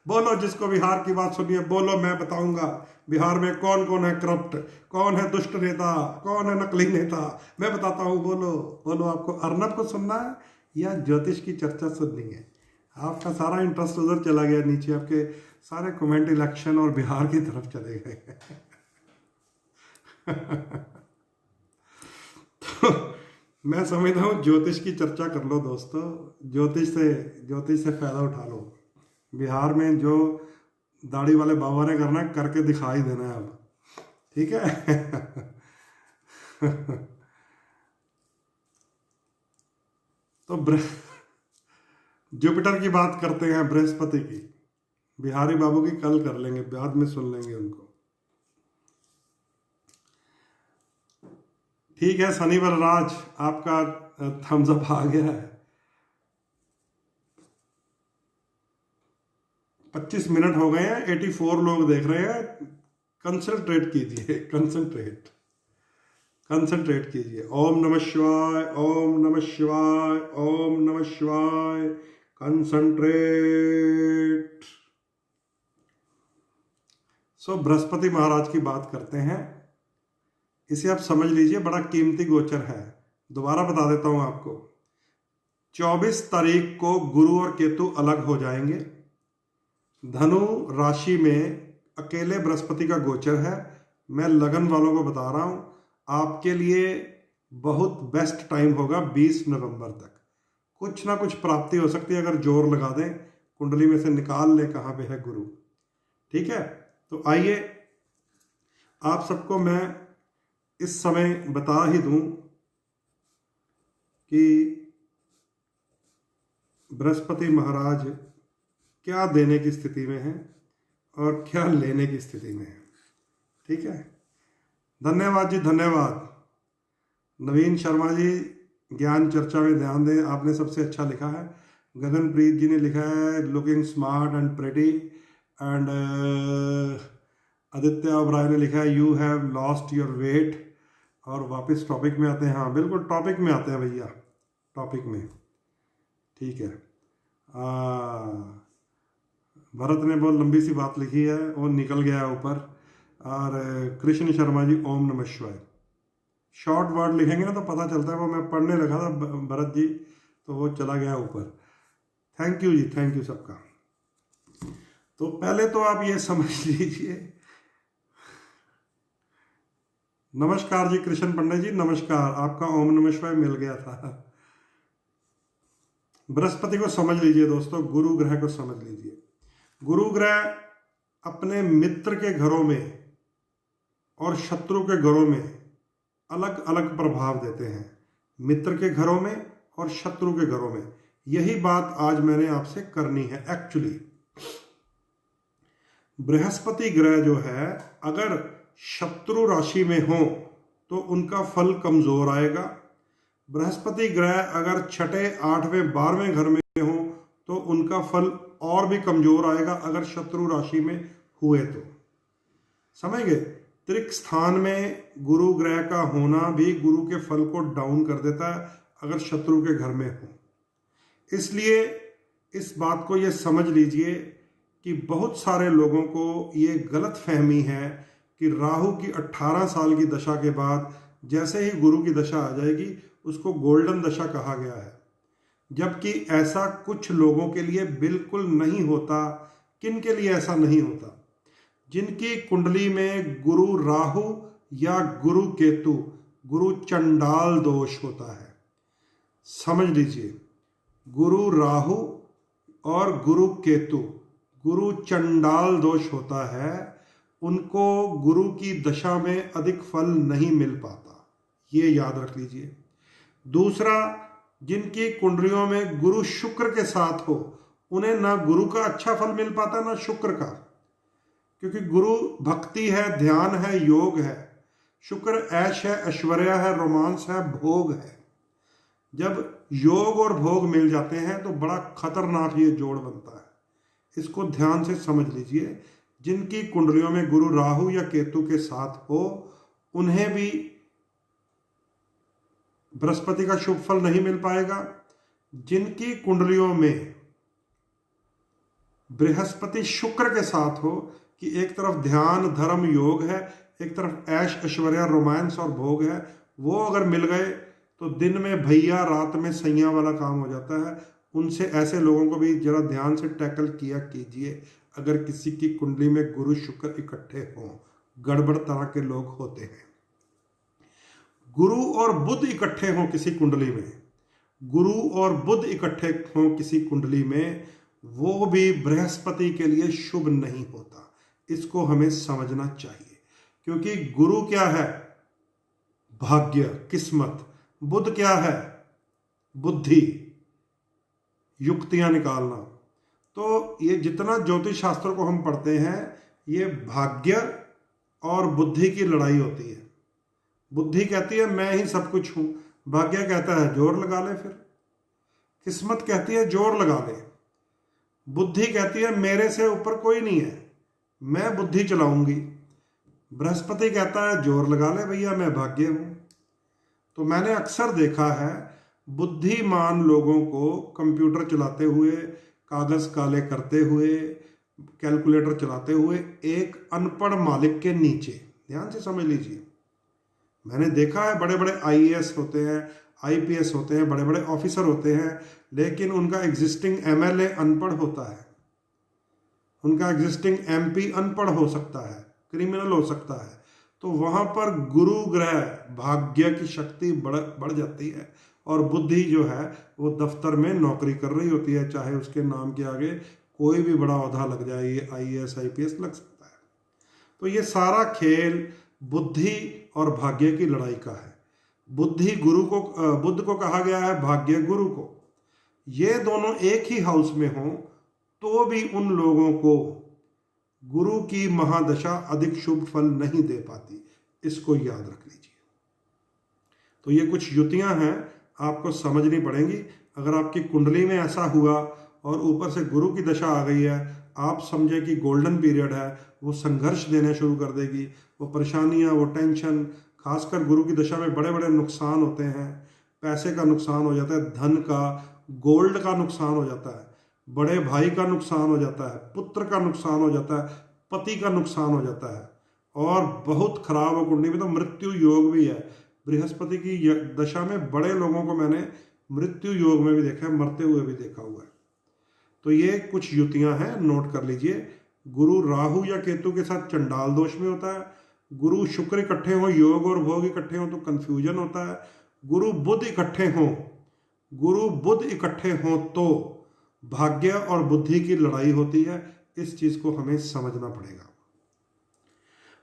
बोलो, जिसको बिहार की बात सुनिए बोलो, मैं बताऊंगा बिहार में कौन कौन है करप्ट, कौन है दुष्ट नेता, कौन है नकली नेता, मैं बताता हूँ, बोलो बोलो। आपको अर्नब को सुनना है या ज्योतिष की चर्चा सुननी है? आपका सारा इंटरेस्ट उधर चला गया, नीचे आपके सारे कमेंट इलेक्शन और बिहार की तरफ चले गए। तो मैं समझता हूँ ज्योतिष की चर्चा कर लो दोस्तों, ज्योतिष से फायदा उठा लो। बिहार में जो दाढ़ी वाले बाबा ने करना है करके दिखाई देना है अब, ठीक है। तो जुपिटर की बात करते हैं, बृहस्पति की। बिहारी बाबू की कल कर लेंगे, बाद में सुन लेंगे उनको। ठीक है सनी बलराज, आपका थम्स अप आ गया है। 25 मिनट हो गए हैं, 84 लोग देख रहे हैं। कंसंट्रेट कीजिए, कंसंट्रेट कीजिए। ओम नमः शिवाय, ओम नमः शिवाय, ओम नमः शिवाय। कंसंट्रेट। सो बृहस्पति महाराज की बात करते हैं। इसे आप समझ लीजिए, बड़ा कीमती गोचर है। दोबारा बता देता हूं आपको। 24 तारीख को गुरु और केतु अलग हो जाएंगे। धनु राशि में अकेले बृहस्पति का गोचर है। मैं लगन वालों को बता रहा हूं, आपके लिए बहुत बेस्ट टाइम होगा 20 नवंबर तक। कुछ ना कुछ प्राप्ति हो सकती है अगर जोर लगा दें, कुंडली में से निकाल लें कहाँ पे है गुरु। ठीक है, तो आइए आप सबको मैं इस समय बता ही दूं कि बृहस्पति महाराज क्या देने की स्थिति में है और क्या लेने की स्थिति में है। ठीक है, धन्यवाद जी, धन्यवाद। नवीन शर्मा जी, ज्ञान चर्चा में ध्यान दें, आपने सबसे अच्छा लिखा है। गगनप्रीत जी ने लिखा है looking smart and pretty, and Aditya Oberoi ने लिखा है you have lost your weight. और वापस टॉपिक में आते हैं। हाँ बिल्कुल टॉपिक में आते हैं भैया, टॉपिक में। ठीक है, भरत ने बहुत लंबी सी बात लिखी है, वो निकल गया ऊपर। और कृष्ण शर्मा जी ओम नमः शिवाय। शॉर्ट वर्ड लिखेंगे ना तो पता चलता है, वो मैं पढ़ने लगा था भरत जी, तो वो चला गया ऊपर। Thank you ji, thank you सबका। तो पहले तो आप ये समझ लीजिए। नमस्कार जी कृष्ण पंडित जी, नमस्कार। आपका ओम नमः शिवाय मिल गया था। बृहस्पति को समझ लीजिए दोस्तों, गुरु ग्रह को समझ लीजिए। गुरु ग्रह अपने मित्र के घरों में और शत्रु के घरों में अलग अलग प्रभाव देते हैं। मित्र के घरों में और शत्रु के घरों में। यही बात आज मैंने आपसे करनी है। एक्चुअली बृहस्पति ग्रह जो है, अगर शत्रु राशि में हो तो उनका फल कमजोर आएगा। बृहस्पति ग्रह अगर 6, 8वें, 12वें घर में हो तो उनका फल और भी कमजोर आएगा अगर शत्रु राशि में हुए तो। समझ गए? त्रिक स्थान में गुरु ग्रह का होना भी गुरु के फल को डाउन कर देता है अगर शत्रु के घर में हो। इसलिए इस बात को ये समझ लीजिए कि बहुत सारे लोगों को ये गलत फहमी है कि राहु की 18 साल की दशा के बाद जैसे ही गुरु की दशा आ जाएगी उसको गोल्डन दशा कहा गया है, जबकि ऐसा कुछ लोगों के लिए बिल्कुल नहीं होता। किन के लिए ऐसा नहीं होता? जिनकी कुंडली में गुरु राहु या गुरु केतु, गुरु चंडाल दोष होता है। समझ लीजिए, गुरु राहु और गुरु केतु गुरु चंडाल दोष होता है, उनको गुरु की दशा में अधिक फल नहीं मिल पाता। ये याद रख लीजिए। दूसरा, जिनकी कुंडलियों में गुरु शुक्र के साथ हो, उन्हें ना गुरु का अच्छा फल मिल पाता ना शुक्र का, क्योंकि गुरु भक्ति है, ध्यान है, योग है। शुक्र ऐश है, ऐश्वर्य है, रोमांस है, भोग है। जब योग और भोग मिल जाते हैं तो बड़ा खतरनाक ये जोड़ बनता है। इसको ध्यान से समझ लीजिए। जिनकी कुंडलियों में गुरु राहु या केतु के साथ हो, उन्हें भी बृहस्पति का शुभ फल नहीं मिल पाएगा। जिनकी कुंडलियों में बृहस्पति शुक्र के साथ हो, कि एक तरफ ध्यान, धर्म, योग है, एक तरफ ऐश, ऐश्वर्या, रोमांस और भोग है, वो अगर मिल गए तो दिन में भैया, रात में सैया वाला काम हो जाता है। उनसे ऐसे लोगों को भी जरा ध्यान से टैकल किया कीजिए। अगर किसी की कुंडली में गुरु शुक्र इकट्ठे हों, गड़बड़ तरह के लोग होते हैं। गुरु और बुध इकट्ठे हों किसी कुंडली में, गुरु और बुध इकट्ठे हों किसी कुंडली में, वो भी बृहस्पति के लिए शुभ नहीं होता। इसको हमें समझना चाहिए, क्योंकि गुरु क्या है? भाग्य, किस्मत। बुध क्या है? बुद्धि, युक्तियां निकालना। तो ये जितना ज्योतिष शास्त्र को हम पढ़ते हैं, ये भाग्य और बुद्धि की लड़ाई होती है। बुद्धि कहती है मैं ही सब कुछ हूं, भाग्य कहता है जोर लगा ले, फिर किस्मत कहती है जोर लगा ले, बुद्धि कहती है मेरे से ऊपर कोई नहीं है, मैं बुद्धि चलाऊंगी, बृहस्पति कहता है जोर लगा ले भैया मैं भाग्य हूं। तो मैंने अक्सर देखा है बुद्धिमान लोगों को कंप्यूटर चलाते हुए, कागज काले करते हुए, कैलकुलेटर चलाते हुए एक अनपढ़ मालिक के नीचे, ध्यान से समझ लीजिए, मैंने देखा है बड़े बड़े आईएएस होते हैं, आईपीएस होते हैं, बड़े बड़े ऑफिसर होते हैं, लेकिन उनका एग्जिस्टिंग एमएलए अनपढ़ होता है, उनका एग्जिस्टिंग एमपी अनपढ़ हो सकता है, क्रिमिनल हो सकता है। तो वहां पर गुरु ग्रह भाग्य की शक्ति बढ़ जाती है और बुद्धि जो है वो दफ्तर में नौकरी कर रही होती है, चाहे उसके नाम के आगे कोई भी बड़ा ओहदा लग जाए, ये आईएएस आईपीएस लग सकता है। तो ये सारा खेल बुद्धि और भाग्य की लड़ाई का है। बुद्धि गुरु को, बुद्ध को कहा गया है, भाग्य गुरु को। ये दोनों एक ही हाउस में हों तो भी उन लोगों को गुरु की महादशा अधिक शुभ फल नहीं दे पाती, इसको याद रख लीजिए। तो ये कुछ युतियां हैं, आपको समझनी पड़ेंगी। अगर आपकी कुंडली में ऐसा हुआ और ऊपर से गुरु की दशा आ गई है, आप समझे कि गोल्डन पीरियड है, वो संघर्ष देने शुरू कर देगी, वो परेशानियां, वो टेंशन, खासकर गुरु की दशा में बड़े बड़े नुकसान होते हैं, पैसे का नुकसान हो जाता है, धन का, गोल्ड का नुकसान हो जाता है, बड़े भाई का नुकसान हो जाता है, पुत्र का नुकसान हो जाता है, पति का नुकसान हो जाता है, और बहुत खराब हो कुंडली में तो मृत्यु योग भी है। बृहस्पति की दशा में बड़े लोगों को मैंने मृत्यु योग में भी देखा है, मरते हुए भी देखा हुआ है। तो ये कुछ युतियां हैं, नोट कर लीजिए। गुरु राहु या केतु के साथ चंडाल दोष में होता है, गुरु शुक्र इकट्ठे हो, योग और भोग इकट्ठे हो तो कंफ्यूजन होता है, गुरु बुध इकट्ठे हो, गुरु बुध इकट्ठे हो तो भाग्य और बुद्धि की लड़ाई होती है। इस चीज को हमें समझना पड़ेगा।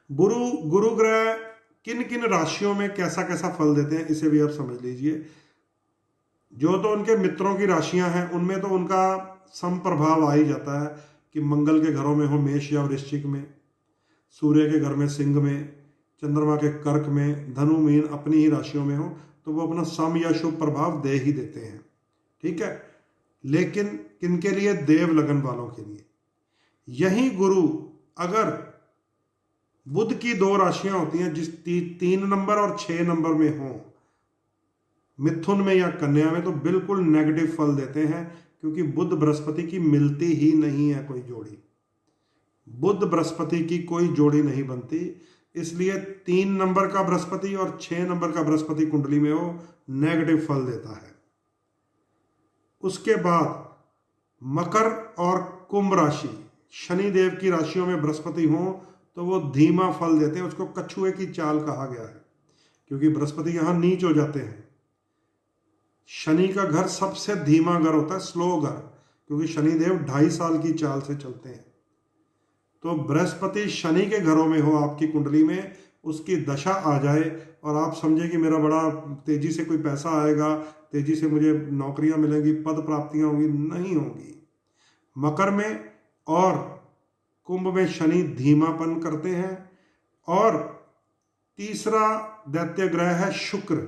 गुरु ग्रह किन किन राशियों में कैसा कैसा फल देते हैं, इसे भी आप समझ लीजिए। जो तो उनके मित्रों की राशियां हैं उनमें तो उनका सम प्रभाव आ ही जाता है कि मंगल के घरों में हो मेष या वृश्चिक में, सूर्य के घर में सिंह में, चंद्रमा के कर्क में, धनु मीन अपनी ही राशियों में हो तो वो अपना सम या शुभ प्रभाव दे ही देते हैं, ठीक है। लेकिन किनके लिए? देव लगन वालों के लिए। यही गुरु अगर बुध की दो राशियां होती हैं जिस 3 नंबर और 6 नंबर में हो, मिथुन में या कन्या में, तो बिल्कुल नेगेटिव फल देते हैं, क्योंकि बुध बृहस्पति की मिलती ही नहीं है कोई जोड़ी, बुध बृहस्पति की कोई जोड़ी नहीं बनती। इसलिए 3 नंबर का बृहस्पति और 6 नंबर का बृहस्पति कुंडली में हो, नेगेटिव फल देता है। उसके बाद मकर और कुंभ राशि, शनि देव की राशियों में बृहस्पति हो तो वो धीमा फल देते हैं, उसको कछुए की चाल कहा गया है, क्योंकि बृहस्पति यहां नीच हो जाते हैं। शनि का घर सबसे धीमा घर होता है, स्लो घर, क्योंकि शनिदेव 2.5 साल की चाल से चलते हैं। तो बृहस्पति शनि के घरों में हो आपकी कुंडली में, उसकी दशा आ जाए और आप समझे कि मेरा बड़ा तेजी से कोई पैसा आएगा, तेजी से मुझे नौकरियां मिलेंगी, पद प्राप्तियां होंगी, नहीं होंगी। मकर में और कुंभ में शनि धीमापन करते हैं। और तीसरा दैत्य ग्रह है शुक्र।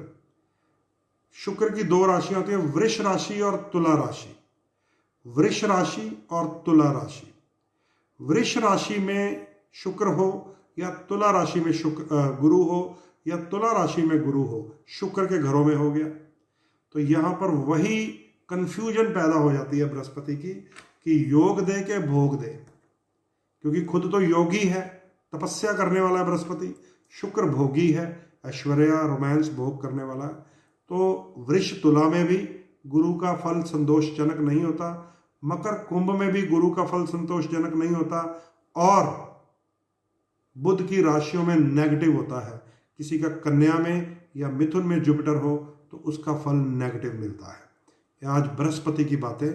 शुक्र की 2 राशियां होती है, वृष राशि और तुला राशि। वृष राशि और तुला राशि, वृष राशि में शुक्र हो या तुला राशि में गुरु हो या तुला राशि में गुरु हो, शुक्र के घरों में हो गया। तो यहां पर वही कंफ्यूजन पैदा हो जाती है बृहस्पति की कि योग दे के भोग दे, क्योंकि खुद तो योगी है, तपस्या करने वाला है बृहस्पति, शुक्र भोगी है, ऐश्वर्य रोमांस भोग करने वाला है। तो वृष तुला में भी गुरु का फल संतोषजनक नहीं होता, मकर कुंभ में भी गुरु का फल संतोषजनक नहीं होता, और बुध की राशियों में नेगेटिव होता है। किसी का कन्या में या मिथुन में जुपिटर हो तो उसका फल नेगेटिव मिलता है। आज बृहस्पति की बातें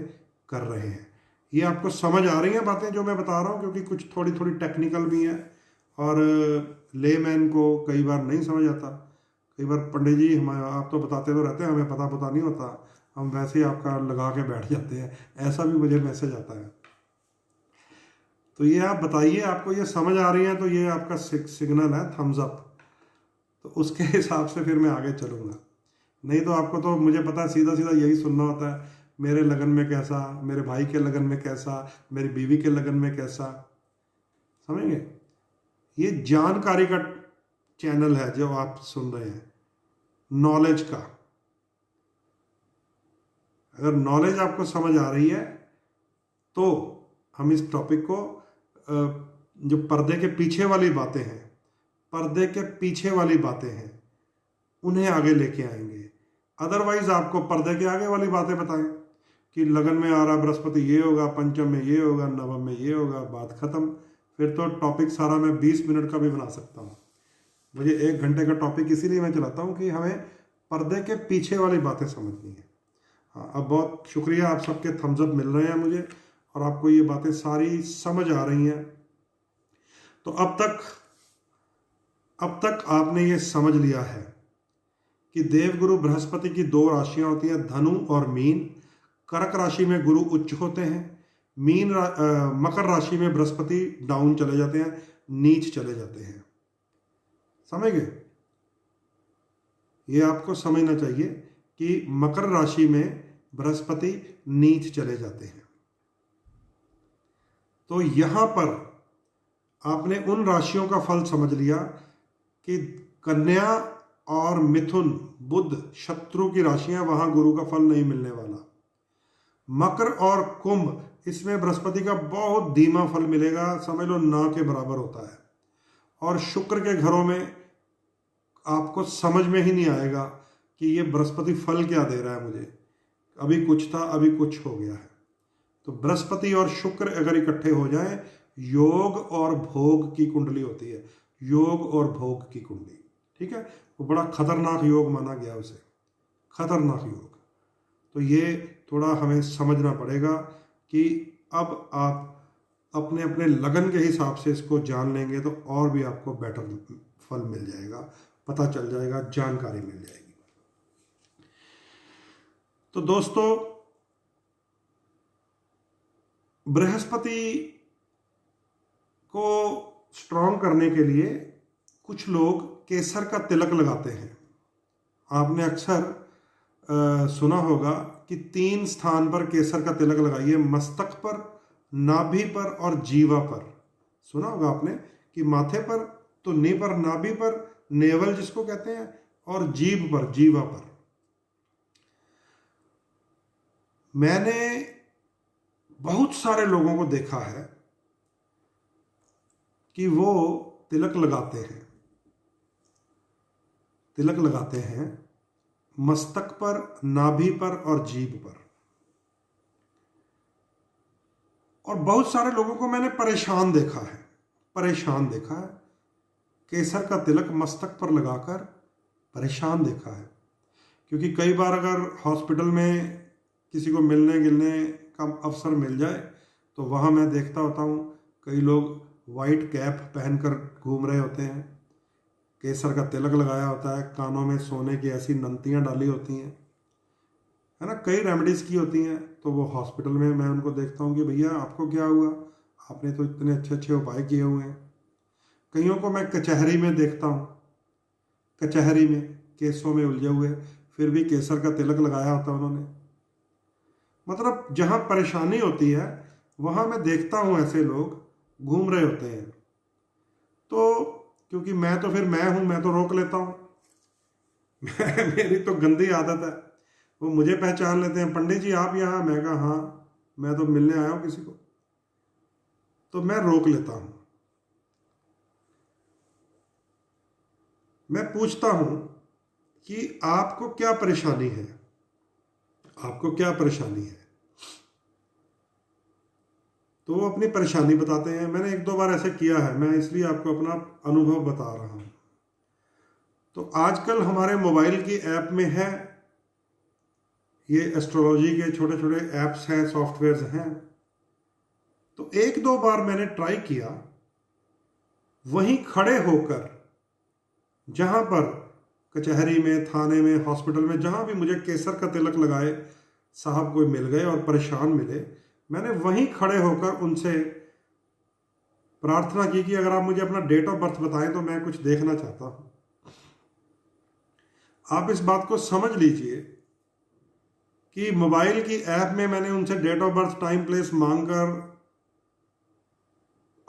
कर रहे हैं। ये आपको समझ आ रही हैं बातें जो मैं बता रहा हूँ, क्योंकि कुछ थोड़ी थोड़ी टेक्निकल भी हैं और लेमैन को कई बार नहीं समझ आता। कई बार पंडित जी आप तो बताते तो रहते हैं, हमें पता नहीं होता, हम वैसे ही आपका लगा के बैठ जाते हैं, ऐसा भी मुझे मैसेज आता है। तो ये आप बताइए, आपको ये समझ आ रही है तो ये आपका सिग्नल है, थम्स अप। तो उसके हिसाब से फिर मैं आगे चलूँगा। नहीं तो आपको तो मुझे पता है सीधा सीधा यही सुनना होता है, मेरे लगन में कैसा, मेरे भाई के लगन में कैसा, मेरी बीवी के लगन में कैसा। समझेंगे? ये जानकारी का चैनल है जो आप सुन रहे हैं, नॉलेज का। अगर नॉलेज आपको समझ आ रही है तो हम इस टॉपिक को जो पर्दे के पीछे वाली बातें हैं, पर्दे के पीछे वाली बातें हैं, उन्हें आगे लेके आएंगे। अदरवाइज आपको पर्दे के आगे वाली बातें बताएं कि लगन में आ रहा बृहस्पति ये होगा, पंचम में ये होगा, नवम में ये होगा, बात खत्म। फिर तो टॉपिक सारा मैं 20 मिनट का भी बना सकता हूँ। मुझे 1 घंटे का टॉपिक इसीलिए मैं चलाता हूँ कि हमें पर्दे के पीछे वाली बातें समझनी है। हाँ, अब बहुत शुक्रिया, आप सबके थम्स अप मिल रहे हैं मुझे और आपको ये बातें सारी समझ आ रही हैं। तो अब तक आपने ये समझ लिया है कि देवगुरु बृहस्पति की 2 राशियां होती हैं, धनु और मीन। कर्क राशि में गुरु उच्च होते हैं, मकर राशि में बृहस्पति डाउन चले जाते हैं, नीच चले जाते हैं। समझ गए? ये आपको समझना चाहिए कि मकर राशि में बृहस्पति नीच चले जाते हैं। तो यहां पर आपने उन राशियों का फल समझ लिया कि कन्या और मिथुन, बुध शत्रु की राशियां, वहां गुरु का फल नहीं मिलने वाला। मकर और कुंभ, इसमें बृहस्पति का बहुत धीमा फल मिलेगा, समझ लो ना के बराबर होता है। और शुक्र के घरों में आपको समझ में ही नहीं आएगा कि ये बृहस्पति फल क्या दे रहा है मुझे, अभी कुछ था अभी कुछ हो गया है। तो बृहस्पति और शुक्र अगर इकट्ठे हो जाएं, योग और भोग की कुंडली होती है, योग और भोग की कुंडली। ठीक है? वो बड़ा खतरनाक योग माना गया उसे, खतरनाक योग। तो ये थोड़ा हमें समझना पड़ेगा कि अब आप अपने अपने लगन के हिसाब से इसको जान लेंगे तो और भी आपको बेटर फल मिल जाएगा, पता चल जाएगा, जानकारी मिल जाएगी। तो दोस्तों, बृहस्पति को स्ट्रॉन्ग करने के लिए कुछ लोग केसर का तिलक लगाते हैं। आपने अक्सर सुना होगा कि 3 स्थान पर केसर का तिलक लगाइए, मस्तक पर, नाभि पर और जीवा पर। सुना होगा आपने कि माथे पर, तुन्नी पर, नाभि पर, नेवल जिसको कहते हैं, और जीभ पर, जीवा पर। मैंने बहुत सारे लोगों को देखा है कि वो तिलक लगाते हैं मस्तक पर, नाभि पर और जीभ पर। और बहुत सारे लोगों को मैंने परेशान देखा है, केसर का तिलक मस्तक पर लगाकर परेशान देखा है। क्योंकि कई बार अगर हॉस्पिटल में किसी को मिलने गिलने का अवसर मिल जाए तो वहाँ मैं देखता होता हूँ कई लोग वाइट कैप पहनकर घूम रहे होते हैं, केसर का तिलक लगाया होता है, कानों में सोने की ऐसी नंतियाँ डाली होती हैं, है ना, कई रेमेडीज़ की होती हैं। तो वो हॉस्पिटल में मैं उनको देखता हूँ कि भैया आपको क्या हुआ, आपने तो इतने अच्छे अच्छे उपाय किए हुए हैं। कईयों को मैं कचहरी में देखता हूँ, कचहरी में केसों में उलझे हुए, फिर भी केसर का तिलक लगाया होता है उन्होंने। मतलब जहाँ परेशानी होती है वहाँ मैं देखता हूँ ऐसे लोग घूम रहे होते हैं। तो क्योंकि मैं हूँ, मैं तो रोक लेता हूँ। मेरी तो गंदी आदत है, वो मुझे पहचान लेते हैं, पंडित जी आप यहाँ? मैं कहा हाँ, मैं तो मिलने आया हूँ किसी को, तो मैं रोक लेता हूँ। मैं पूछता हूँ कि आपको क्या परेशानी है, तो वो अपनी परेशानी बताते हैं। मैंने 1-2 बार ऐसे किया है, मैं इसलिए आपको अपना अनुभव बता रहा हूँ। तो आजकल हमारे मोबाइल की ऐप में है, ये एस्ट्रोलॉजी के छोटे छोटे ऐप्स हैं, सॉफ्टवेयर्स हैं। तो 1-2 बार मैंने ट्राई किया, वहीं खड़े होकर, जहाँ पर कचहरी में, थाने में, हॉस्पिटल में, जहाँ भी मुझे केसर का तिलक लगाए साहब कोई मिल गए और परेशान मिले, मैंने वहीं खड़े होकर उनसे प्रार्थना की कि अगर आप मुझे अपना डेट ऑफ बर्थ बताएं तो मैं कुछ देखना चाहता हूँ। आप इस बात को समझ लीजिए कि मोबाइल की ऐप में मैंने उनसे date of birth, time, place मांगकर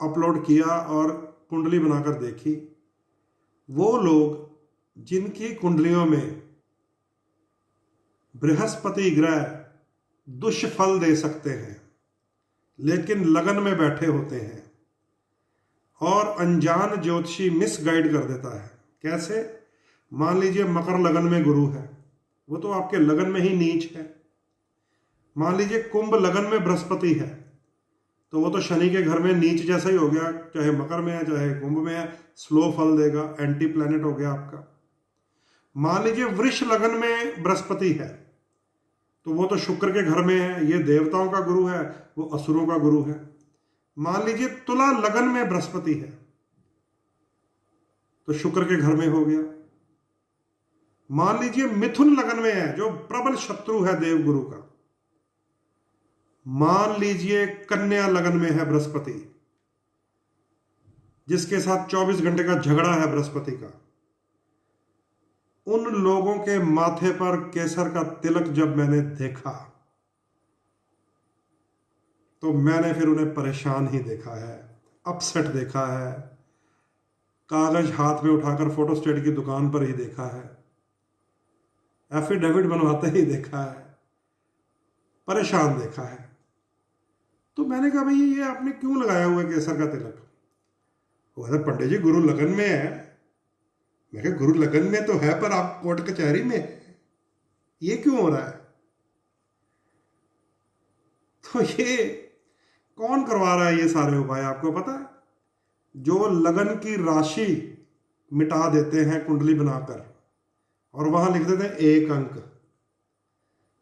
अपलोड किया और कुंडली बनाकर देखी। वो लोग जिनकी कुंडलियों में बृहस्पति ग्रह दुष्फल दे सकते हैं लेकिन लगन में बैठे होते हैं, और अनजान ज्योतिषी मिस गाइड कर देता है। कैसे? मान लीजिए मकर लगन में गुरु है, वो तो आपके लगन में ही नीच है। मान लीजिए कुंभ लगन में बृहस्पति है, तो वो तो शनि के घर में नीच जैसा ही हो गया, चाहे मकर में है चाहे कुंभ में है, स्लो फल देगा, एंटी प्लैनेट हो गया आपका। मान लीजिए वृष लगन में बृहस्पति है, तो वो तो शुक्र के घर में है, ये देवताओं का गुरु है, वो असुरों का गुरु है। मान लीजिए तुला लगन में बृहस्पति है, तो शुक्र के घर में हो गया। मान लीजिए मिथुन लगन में है, जो प्रबल शत्रु है देवगुरु का। मान लीजिए कन्या लगन में है बृहस्पति, जिसके साथ 24 घंटे का झगड़ा है बृहस्पति का। उन लोगों के माथे पर केसर का तिलक जब मैंने देखा तो मैंने फिर उन्हें परेशान ही देखा है, अपसेट देखा है, कागज हाथ में उठाकर फोटोस्टेट की दुकान पर ही देखा है, एफिडेविट बनवाते ही देखा है, परेशान देखा है। तो मैंने कहा भाई ये आपने क्यों लगाया हुआ है केसर का तिलक? वो कहता पंडित जी गुरु लगन में है। मैं कहा गुरु लगन में तो है, पर आप कोर्ट कचहरी में है, ये क्यों हो रहा है? तो ये कौन करवा रहा है ये सारे उपाय आपको पता है? जो लगन की राशि मिटा देते हैं कुंडली बनाकर और वहां लिख देते हैं 1 अंक।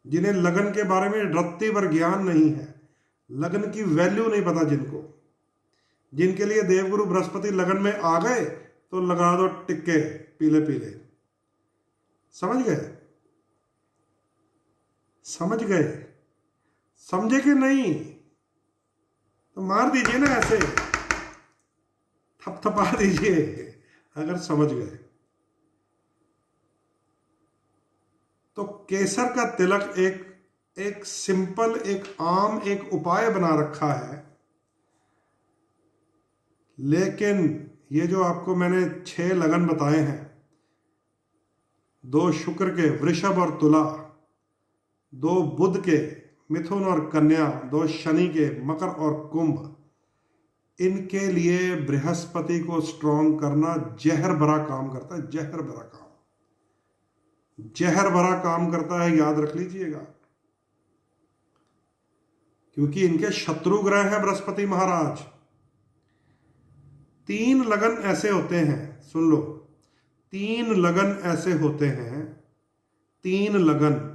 जिन्हें लगन के बारे में रत्ती भर ज्ञान नहीं है, लगन की वैल्यू नहीं पता जिनको, जिनके लिए देवगुरु बृहस्पति लगन में आ गए तो लगा दो टिक्के पीले पीले। समझ गए? समझ गए? समझे कि नहीं? तो मार दीजिए ना, ऐसे थपथपा दीजिए अगर समझ गए। तो केसर का तिलक एक सिंपल, एक आम, एक उपाय बना रखा है, लेकिन ये जो आपको मैंने 6 लगन बताए हैं, 2 शुक्र के वृषभ और तुला, 2 बुध के मिथुन और कन्या, 2 शनि के मकर और कुंभ, इनके लिए बृहस्पति को स्ट्रॉन्ग करना जहर भरा काम करता है। जहर भरा काम, जहर भरा काम करता है, याद रख लीजिएगा। क्योंकि इनके शत्रु ग्रह है बृहस्पति महाराज। 3 लगन ऐसे होते हैं, सुन लो, 3 लगन ऐसे होते हैं, 3 लगन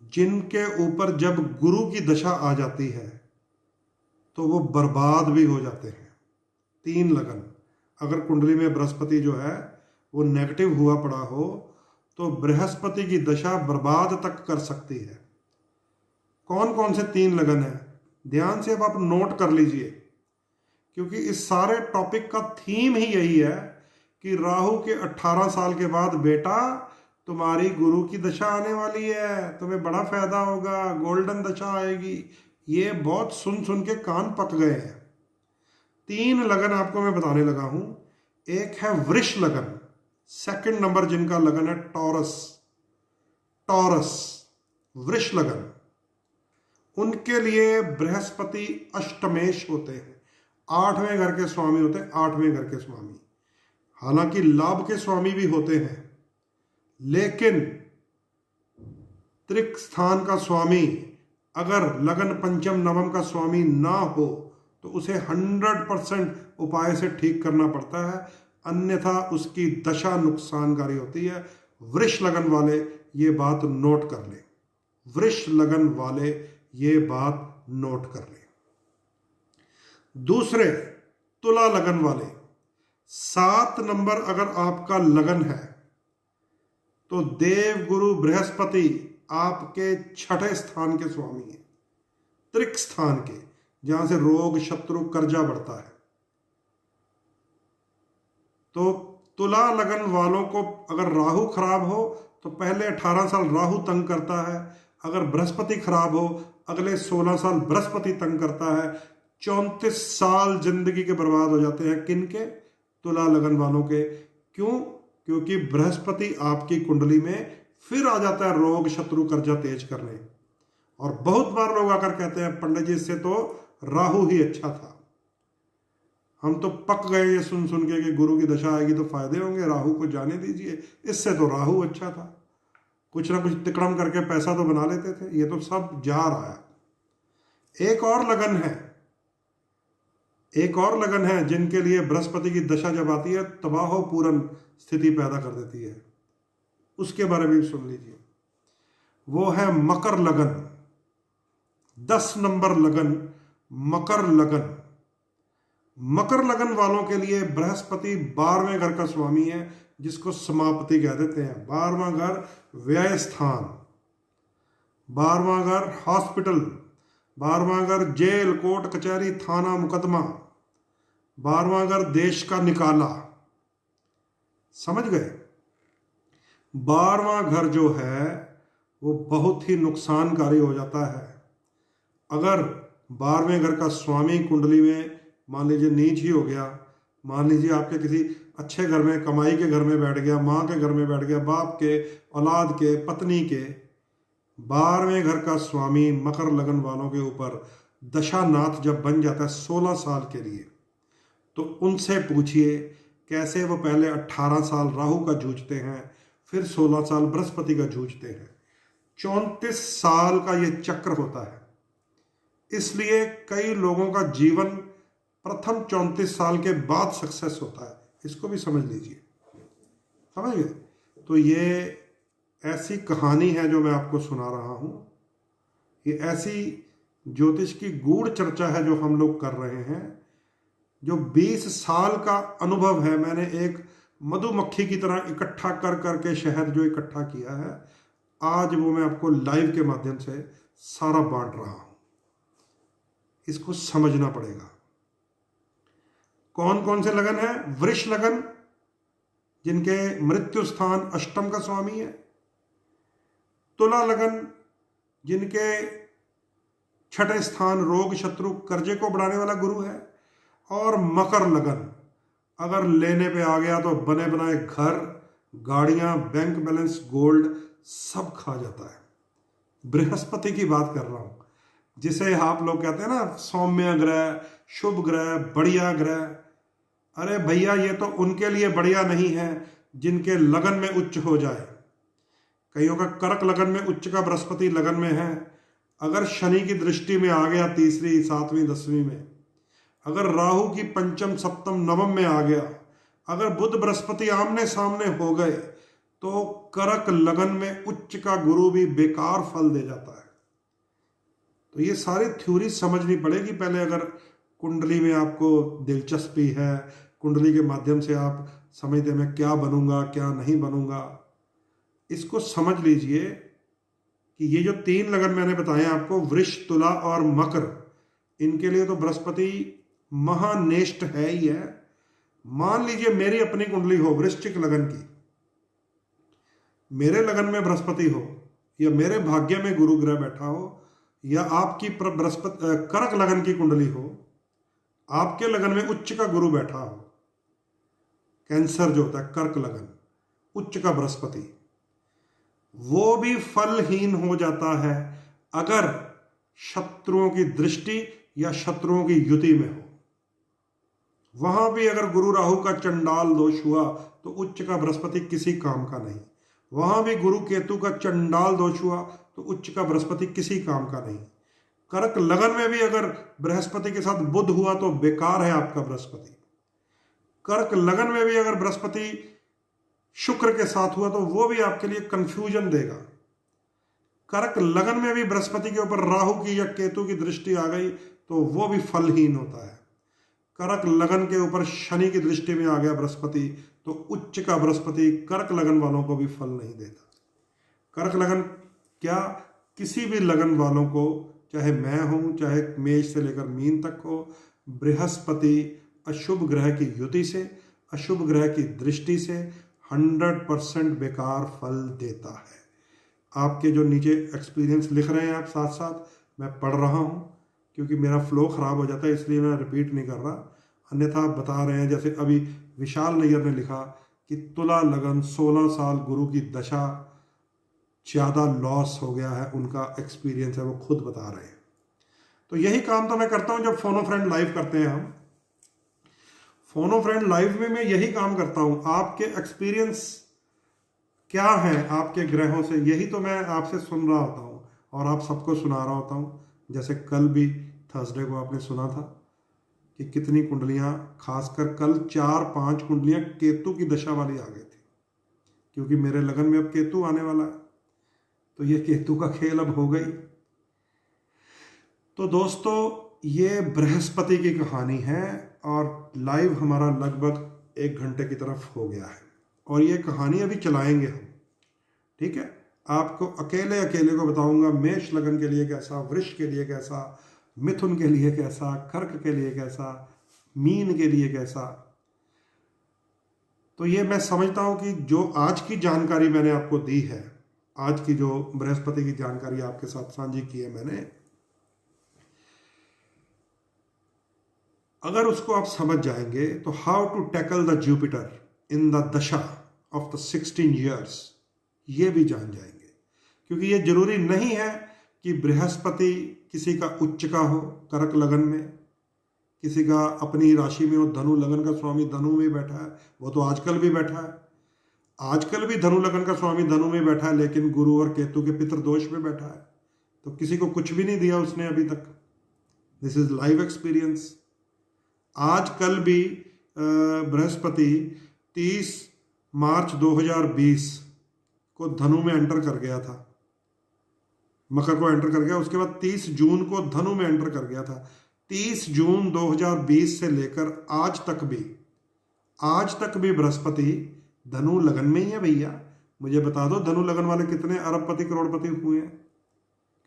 जिनके ऊपर जब गुरु की दशा आ जाती है तो वो बर्बाद भी हो जाते हैं। 3 लगन, अगर कुंडली में बृहस्पति जो है वो नेगेटिव हुआ पड़ा हो तो बृहस्पति की दशा बर्बाद तक कर सकती है। कौन कौन से 3 लगन है? ध्यान से अब आप नोट कर लीजिए, क्योंकि इस सारे टॉपिक का थीम ही यही है कि राहु के 18 साल के बाद बेटा तुम्हारी गुरु की दशा आने वाली है, तुम्हें बड़ा फायदा होगा, गोल्डन दशा आएगी। ये बहुत सुन सुन के कान पक गए हैं। 3 लगन आपको मैं बताने लगा हूं। एक है वृष लगन, सेकंड नंबर जिनका लगन है टॉरस। टॉरस, वृष लगन, उनके लिए बृहस्पति अष्टमेश होते हैं, 8वें घर के स्वामी होते हैं, 8वें घर के स्वामी। हालांकि लाभ के स्वामी भी होते हैं, लेकिन त्रिक स्थान का स्वामी अगर लगन पंचम नवम का स्वामी ना हो तो उसे 100% उपाय से ठीक करना पड़ता है, अन्यथा उसकी दशा नुकसानकारी होती है। वृष लगन वाले ये बात नोट कर लें, वृष लगन वाले ये बात नोट कर लें। दूसरे, तुला लगन वाले, 7 नंबर अगर आपका लगन है तो देव गुरु बृहस्पति आपके 6ठे स्थान के स्वामी हैं, त्रिक स्थान के, जहां से रोग, शत्रु, कर्जा बढ़ता है। तो तुला लगन वालों को अगर राहु खराब हो तो पहले 18 साल राहु तंग करता है, अगर बृहस्पति खराब हो अगले 16 साल बृहस्पति तंग करता है। 34 साल जिंदगी के बर्बाद हो जाते हैं। किनके? तुला लगन वालों के। क्यों? क्योंकि बृहस्पति आपकी कुंडली में फिर आ जाता है रोग शत्रु कर्जा तेज करने। और बहुत बार लोग आकर कहते हैं पंडित जी इससे तो राहु ही अच्छा था। हम तो पक गए ये सुन सुन के कि गुरु की दशा आएगी तो फायदे होंगे, राहु को जाने दीजिए, इससे तो राहु अच्छा था। कुछ ना कुछ तिकड़म करके पैसा तो बना लेते थे। ये तो सब जा रहा है। एक और लगन है जिनके लिए बृहस्पति की दशा जब आती है तबाह पूर्ण स्थिति पैदा कर देती है। उसके बारे में भी सुन लीजिए। वो है मकर लगन। 10 नंबर लगन मकर लगन। मकर लगन वालों के लिए बृहस्पति 12वें घर का स्वामी है, जिसको समाप्ति कह देते हैं। 12वां घर व्यय स्थान, 12वां घर हॉस्पिटल, 12वां घर जेल कोर्ट कचहरी थाना मुकदमा, 12वां घर देश का निकाला। समझ गए? 12वां घर जो है वो बहुत ही नुकसानकारी हो जाता है। अगर 12वें घर का स्वामी कुंडली में मान लीजिए नीच ही हो गया, मान लीजिए आपके किसी अच्छे घर में कमाई के घर में बैठ गया, माँ के घर में बैठ गया, बाप के, औलाद के, पत्नी के, 12वें घर का स्वामी मकर लगन वालों के ऊपर दशानाथ जब बन जाता है 16 साल के लिए, तो उनसे पूछिए कैसे वो पहले 18 साल राहु का जूझते हैं, फिर 16 साल बृहस्पति का जूझते हैं। 34 साल का ये चक्र होता है। इसलिए कई लोगों का जीवन प्रथम 34 साल के बाद सक्सेस होता है। इसको भी समझ लीजिए। समझ गए? तो ये ऐसी कहानी है जो मैं आपको सुना रहा हूं। ये ऐसी ज्योतिष की गूढ़ चर्चा है जो हम लोग कर रहे हैं, जो 20 साल का अनुभव है। मैंने एक मधुमक्खी की तरह इकट्ठा कर करके शहद जो इकट्ठा किया है, आज वो मैं आपको लाइव के माध्यम से सारा बांट रहा हूं। इसको समझना पड़ेगा। कौन कौन से लगन है? वृष लगन, जिनके मृत्यु स्थान अष्टम का स्वामी है। तुला लगन, जिनके छठे स्थान रोग शत्रु कर्जे को बढ़ाने वाला गुरु है। और मकर लगन, अगर लेने पे आ गया तो बने बनाए घर, गाड़ियां, बैंक बैलेंस, गोल्ड सब खा जाता है। बृहस्पति की बात कर रहा हूं, जिसे आप लोग कहते हैं ना सौम्य ग्रह, शुभ ग्रह, बढ़िया ग्रह। अरे भैया, ये तो उनके लिए बढ़िया नहीं है जिनके लगन में उच्च हो जाए। कईयों का कर्क लगन में उच्च का बृहस्पति लगन में है, अगर शनि की दृष्टि में आ गया 3वीं 7वीं 10वीं में, अगर राहु की पंचम सप्तम नवम में आ गया, अगर बुध बृहस्पति आमने सामने हो गए, तो कर्क लगन में उच्च का गुरु भी बेकार फल दे जाता है। तो ये सारी थ्योरी समझनी पड़ेगी पहले। अगर कुंडली में आपको दिलचस्पी है, कुंडली के माध्यम से आप समझते मैं क्या बनूंगा क्या नहीं बनूंगा, इसको समझ लीजिए कि ये जो 3 लगन मैंने बताए आपको, वृष, तुला और मकर, इनके लिए तो बृहस्पति महानेष्ट है ही है। मान लीजिए मेरी अपनी कुंडली हो वृश्चिक लगन की, मेरे लगन में बृहस्पति हो, या मेरे भाग्य में गुरु ग्रह बैठा हो, या आपकी बृहस्पति कर्क लगन की कुंडली हो, आपके लगन में उच्च का गुरु बैठा हो। कैंसर जो होता है कर्क लगन, उच्च का बृहस्पति, वो भी फलहीन हो जाता है अगर शत्रुओं की दृष्टि या शत्रुओं की युति में हो। वहां भी अगर गुरु राहु का चंडाल दोष हुआ तो उच्च का बृहस्पति किसी काम का नहीं। वहां भी गुरु केतु का चंडाल दोष हुआ तो उच्च का बृहस्पति किसी काम का नहीं। कर्क लगन में भी अगर बृहस्पति के साथ बुध हुआ तो बेकार है आपका बृहस्पति। कर्क लगन में भी अगर बृहस्पति शुक्र के साथ हुआ तो वो भी आपके लिए कंफ्यूजन देगा। कर्क लगन में भी बृहस्पति के ऊपर राहु की या केतु की दृष्टि आ गई तो वो भी फलहीन होता है। कर्क लगन के ऊपर शनि की दृष्टि में आ गया बृहस्पति तो उच्च का बृहस्पति कर्क लगन वालों को भी फल नहीं देता। कर्क लगन क्या, किसी भी लगन वालों को, चाहे मैं हूं, चाहे मेष से लेकर मीन तक हो, बृहस्पति अशुभ ग्रह की युति से अशुभ ग्रह की दृष्टि से 100% बेकार फल देता है। आपके जो नीचे एक्सपीरियंस लिख रहे हैं आप साथ साथ मैं पढ़ रहा हूँ, क्योंकि मेरा फ्लो ख़राब हो जाता है इसलिए मैं रिपीट नहीं कर रहा, अन्यथा आप बता रहे हैं। जैसे अभी विशाल नैयर ने लिखा कि तुला लगन 16 साल गुरु की दशा, ज़्यादा लॉस हो गया है, उनका एक्सपीरियंस है, वो खुद बता रहे हैं। तो यही काम तो मैं करता हूँ जब फोनो फ्रेंड लाइव करते हैं हम। फोनो फ्रेंड लाइव में मैं यही काम करता हूँ, आपके एक्सपीरियंस क्या है आपके ग्रहों से, यही तो मैं आपसे सुन रहा होता हूँ और आप सबको सुना रहा होता हूँ। जैसे कल भी थर्सडे को आपने सुना था कि कितनी कुंडलियाँ, खासकर कल 4-5 कुंडलियाँ केतु की दशा वाली आ गई थी, क्योंकि मेरे लगन में अब केतु आने वाला है, तो ये केतु का खेल अब हो गई। तो दोस्तों ये बृहस्पति की कहानी है और लाइव हमारा लगभग 1 घंटे की तरफ हो गया है और ये कहानी अभी चलाएंगे हम, ठीक है। आपको अकेले अकेले को बताऊंगा मेष लगन के लिए कैसा, वृष के लिए कैसा, मिथुन के लिए कैसा, कर्क के लिए कैसा, मीन के लिए कैसा। तो ये मैं समझता हूं कि जो आज की जानकारी मैंने आपको दी है, आज की जो बृहस्पति की जानकारी आपके साथ साझी की है मैंने, अगर उसको आप समझ जाएंगे तो how to tackle the Jupiter in the dasha of the 16 years, ये भी जान जाएंगे। क्योंकि ये जरूरी नहीं है कि बृहस्पति किसी का उच्च का हो कर्क लगन में, किसी का अपनी राशि में हो, धनु लगन का स्वामी धनु में बैठा है, वो तो आजकल भी बैठा है, आजकल भी धनु लगन का स्वामी धनु में बैठा है, लेकिन गुरु और केतु के पितृ दोष में बैठा है, तो किसी को कुछ भी नहीं दिया उसने अभी तक। This is live experience. आजकल भी बृहस्पति 30 मार्च 2020 को धनु में एंटर कर गया था, मकर को एंटर कर गया, उसके बाद 30 जून को धनु में एंटर कर गया था। 30 जून 2020 से लेकर आज तक भी बृहस्पति धनु लगन में ही है भैया। मुझे बता दो धनु लगन वाले कितने अरबपति करोड़पति हुए हैं,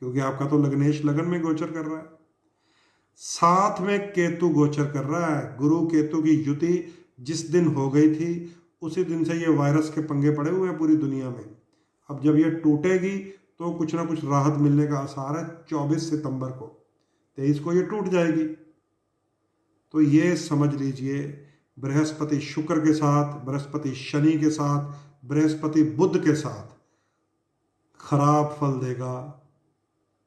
क्योंकि आपका तो लग्नेश लगन में गोचर कर रहा है, साथ में केतु गोचर कर रहा है। गुरु केतु की युति जिस दिन हो गई थी उसी दिन से ये वायरस के पंगे पड़े हुए हैं पूरी दुनिया में। अब जब ये टूटेगी तो कुछ ना कुछ राहत मिलने का आसार है। 24 सितंबर को 23 को ये टूट जाएगी। तो ये समझ लीजिए बृहस्पति शुक्र के साथ, बृहस्पति शनि के साथ, बृहस्पति बुध के साथ खराब फल देगा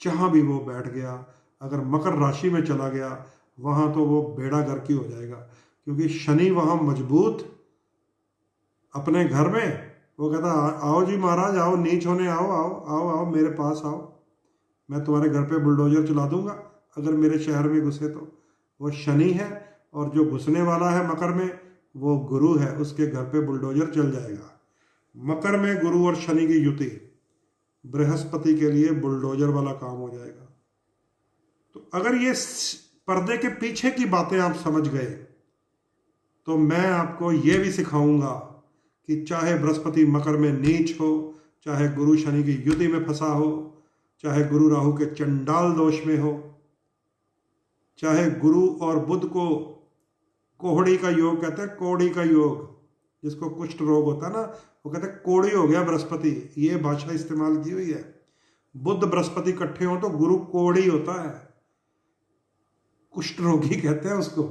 जहां भी वो बैठ गया। अगर मकर राशि में चला गया वहां तो वो बेड़ा गर्क ही हो जाएगा, क्योंकि शनि वहां मजबूत अपने घर में, वो कहता आओ जी महाराज, आओ नीच होने, आओ आओ आओ आओ मेरे पास आओ, मैं तुम्हारे घर पे बुलडोजर चला दूंगा अगर मेरे शहर में घुसे तो। वो शनि है और जो घुसने वाला है मकर में वो गुरु है, उसके घर पे बुलडोजर चल जाएगा। मकर में गुरु और शनि की युति बृहस्पति के लिए बुलडोजर वाला काम हो जाएगा। तो अगर ये पर्दे के पीछे की बातें आप समझ गए तो मैं आपको ये भी सिखाऊंगा कि चाहे बृहस्पति मकर में नीच हो, चाहे गुरु शनि की युति में फंसा हो, चाहे गुरु राहु के चंडाल दोष में हो, चाहे गुरु और बुध को कोहड़ी का योग कहते हैं, कोड़ी का योग, जिसको कुष्ठ रोग होता है ना, वो कहते हैं कोड़ी हो गया बृहस्पति, ये भाषा इस्तेमाल की हुई है। बुध बृहस्पति इकट्ठे हो तो गुरु कोड़ी होता है, कुष्ठ रोगी कहते हैं उसको।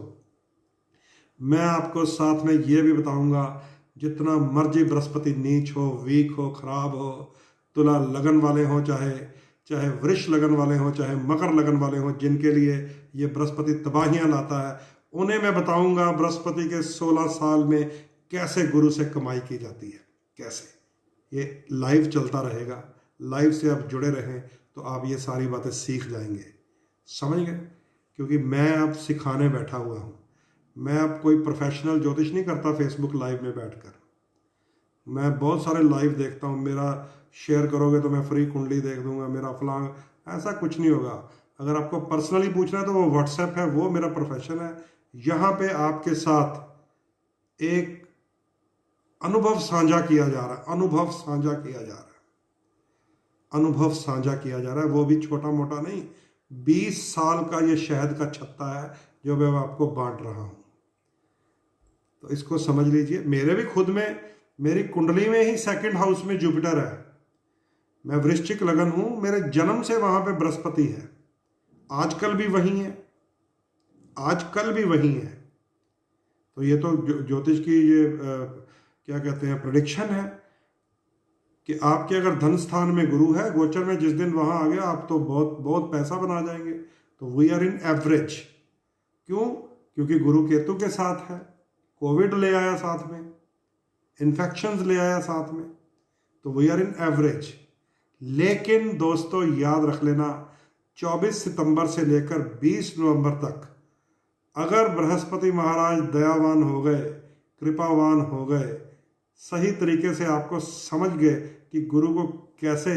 मैं आपको साथ में ये भी बताऊंगा जितना मर्जी बृहस्पति नीच हो, वीक हो, खराब हो, तुला लगन वाले हो, चाहे वृष लगन वाले हो, चाहे मकर लगन वाले हो, जिनके लिए ये बृहस्पति तबाहियां लाता है, उन्हें मैं बताऊंगा बृहस्पति के 16 साल में कैसे गुरु से कमाई की जाती है, कैसे। ये लाइव चलता रहेगा, लाइव से आप जुड़े रहें तो आप ये सारी बातें सीख जाएंगे, समझ गए। क्योंकि मैं अब सिखाने बैठा हुआ हूँ, मैं अब कोई प्रोफेशनल ज्योतिष नहीं करता फेसबुक लाइव में बैठकर। मैं बहुत सारे लाइव देखता हूँ, मेरा शेयर करोगे तो मैं फ्री कुंडली देख दूंगा, मेरा फलांग, ऐसा कुछ नहीं होगा। अगर आपको पर्सनली पूछना है तो वो व्हाट्सएप है, वो मेरा प्रोफेशन है। यहाँ पे आपके साथ एक अनुभव साझा किया जा रहा है, अनुभव साझा किया जा रहा है, अनुभव साझा किया जा रहा है, वो भी छोटा मोटा नहीं। 20 साल का ये शहद का छत्ता है जो मैं आपको बांट रहा हूँ। तो इसको समझ लीजिए। मेरे भी खुद में, मेरी कुंडली में ही सेकंड हाउस में जुपिटर है, मैं वृश्चिक लगन हूं, मेरे जन्म से वहां पे बृहस्पति है, आजकल भी वही है, आजकल भी वही है। तो ये तो ज्योतिष की ये क्या कहते हैं, प्रेडिक्शन है कि आपके अगर धन स्थान में गुरु है गोचर में, जिस दिन वहां आ गया आप तो बहुत बहुत पैसा बना जाएंगे। तो वी आर इन एवरेज। क्यों? क्योंकि गुरु केतु के साथ है, कोविड ले आया साथ में, इन्फेक्शंस ले आया साथ में, तो वी आर इन एवरेज। लेकिन दोस्तों याद रख लेना, 24 सितंबर से लेकर 20 नवंबर तक अगर बृहस्पति महाराज दयावान हो गए, कृपावान हो गए, सही तरीके से आपको समझ गए कि गुरु को कैसे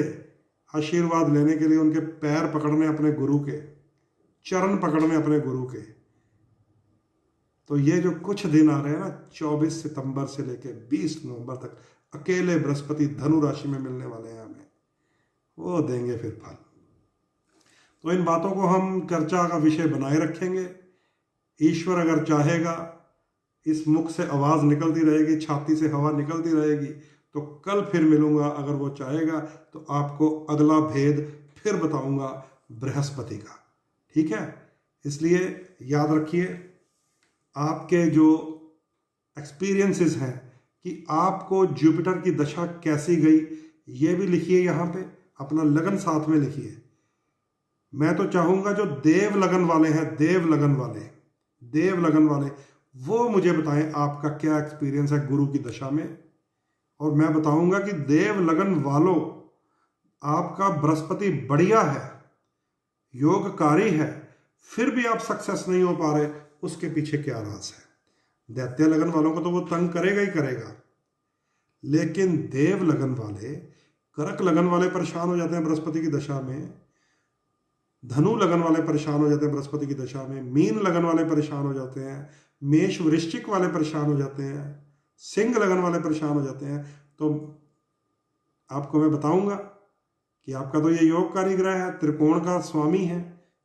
आशीर्वाद लेने के लिए उनके पैर पकड़ने, अपने गुरु के चरण पकड़ने अपने गुरु के, तो ये जो कुछ दिन आ रहे हैं ना 24 सितंबर से लेकर 20 नवंबर तक, अकेले बृहस्पति धनु राशि में मिलने वाले हैं हमें, वो देंगे फिर फल। तो इन बातों को हम चर्चा का विषय बनाए रखेंगे। ईश्वर अगर चाहेगा, इस मुख से आवाज निकलती रहेगी, छाती से हवा निकलती रहेगी, तो कल फिर मिलूंगा अगर वो चाहेगा, तो आपको अगला भेद फिर बताऊंगा बृहस्पति का। ठीक है? इसलिए याद रखिए, आपके जो एक्सपीरियंसेस हैं कि आपको जुपिटर की दशा कैसी गई, ये भी लिखिए यहाँ पे, अपना लगन साथ में लिखिए। मैं तो चाहूंगा जो देव लगन वाले हैं, देव लगन वाले, वो मुझे बताएं आपका क्या एक्सपीरियंस है गुरु की दशा में। और मैं बताऊंगा कि देव लगन वालों, आपका बृहस्पति बढ़िया है, योगकारी है, फिर भी आप सक्सेस नहीं हो पा रहे, उसके पीछे क्या राज है। दैत्य लगन वालों को तो वो तंग करेगा ही करेगा, लेकिन देव लगन वाले, कर्क लगन वाले परेशान हो जाते हैं बृहस्पति की दशा में, धनु लगन वाले परेशान हो जाते हैं बृहस्पति की दशा में, मीन लगन वाले परेशान हो जाते हैं, मेष वृश्चिक वाले परेशान हो जाते हैं, सिंह लगन वाले परेशान हो जाते हैं। तो आपको मैं बताऊंगा कि आपका तो ये योगकारी ग्रह है, त्रिकोण का स्वामी है,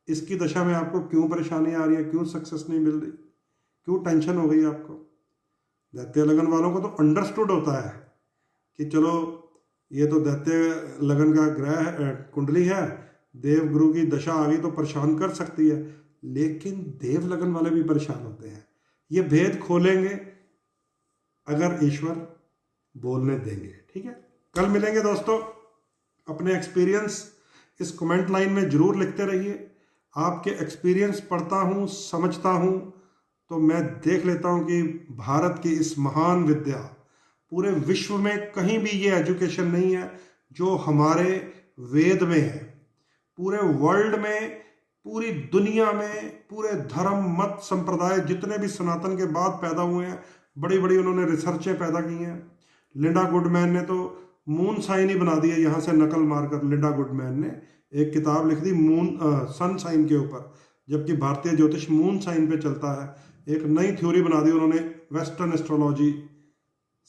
इसकी दशा में आपको क्यों परेशानी आ रही है, क्यों सक्सेस नहीं मिल रही, क्यों टेंशन हो गई आपको। दैत्य लगन वालों को तो अंडरस्टूड होता है कि चलो ये तो दैत्य लगन का ग्रह कुंडली है, देव गुरु की दशा आ गई तो परेशान कर सकती है, लेकिन देव लगन वाले भी परेशान होते हैं। ये भेद खोलेंगे अगर ईश्वर बोलने देंगे। ठीक है? कल मिलेंगे दोस्तों। अपने एक्सपीरियंस इस कमेंट लाइन में जरूर लिखते रहिए। आपके एक्सपीरियंस पढ़ता हूँ, समझता हूँ, तो मैं देख लेता हूँ कि भारत की इस महान विद्या, पूरे विश्व में कहीं भी ये एजुकेशन नहीं है जो हमारे वेद में है। पूरे वर्ल्ड में, पूरी दुनिया में, पूरे धर्म मत संप्रदाय जितने भी सनातन के बाद पैदा हुए हैं, बड़ी बड़ी उन्होंने रिसर्चें पैदा की हैं। लिंडा गुडमैन ने तो मून साइन ही बना दिया, यहाँ से नकल मारकर लिंडा गुडमैन ने एक किताब लिख दी सन साइन के ऊपर, जबकि भारतीय ज्योतिष मून साइन पे चलता है। एक नई थ्योरी बना दी उन्होंने वेस्टर्न एस्ट्रोलॉजी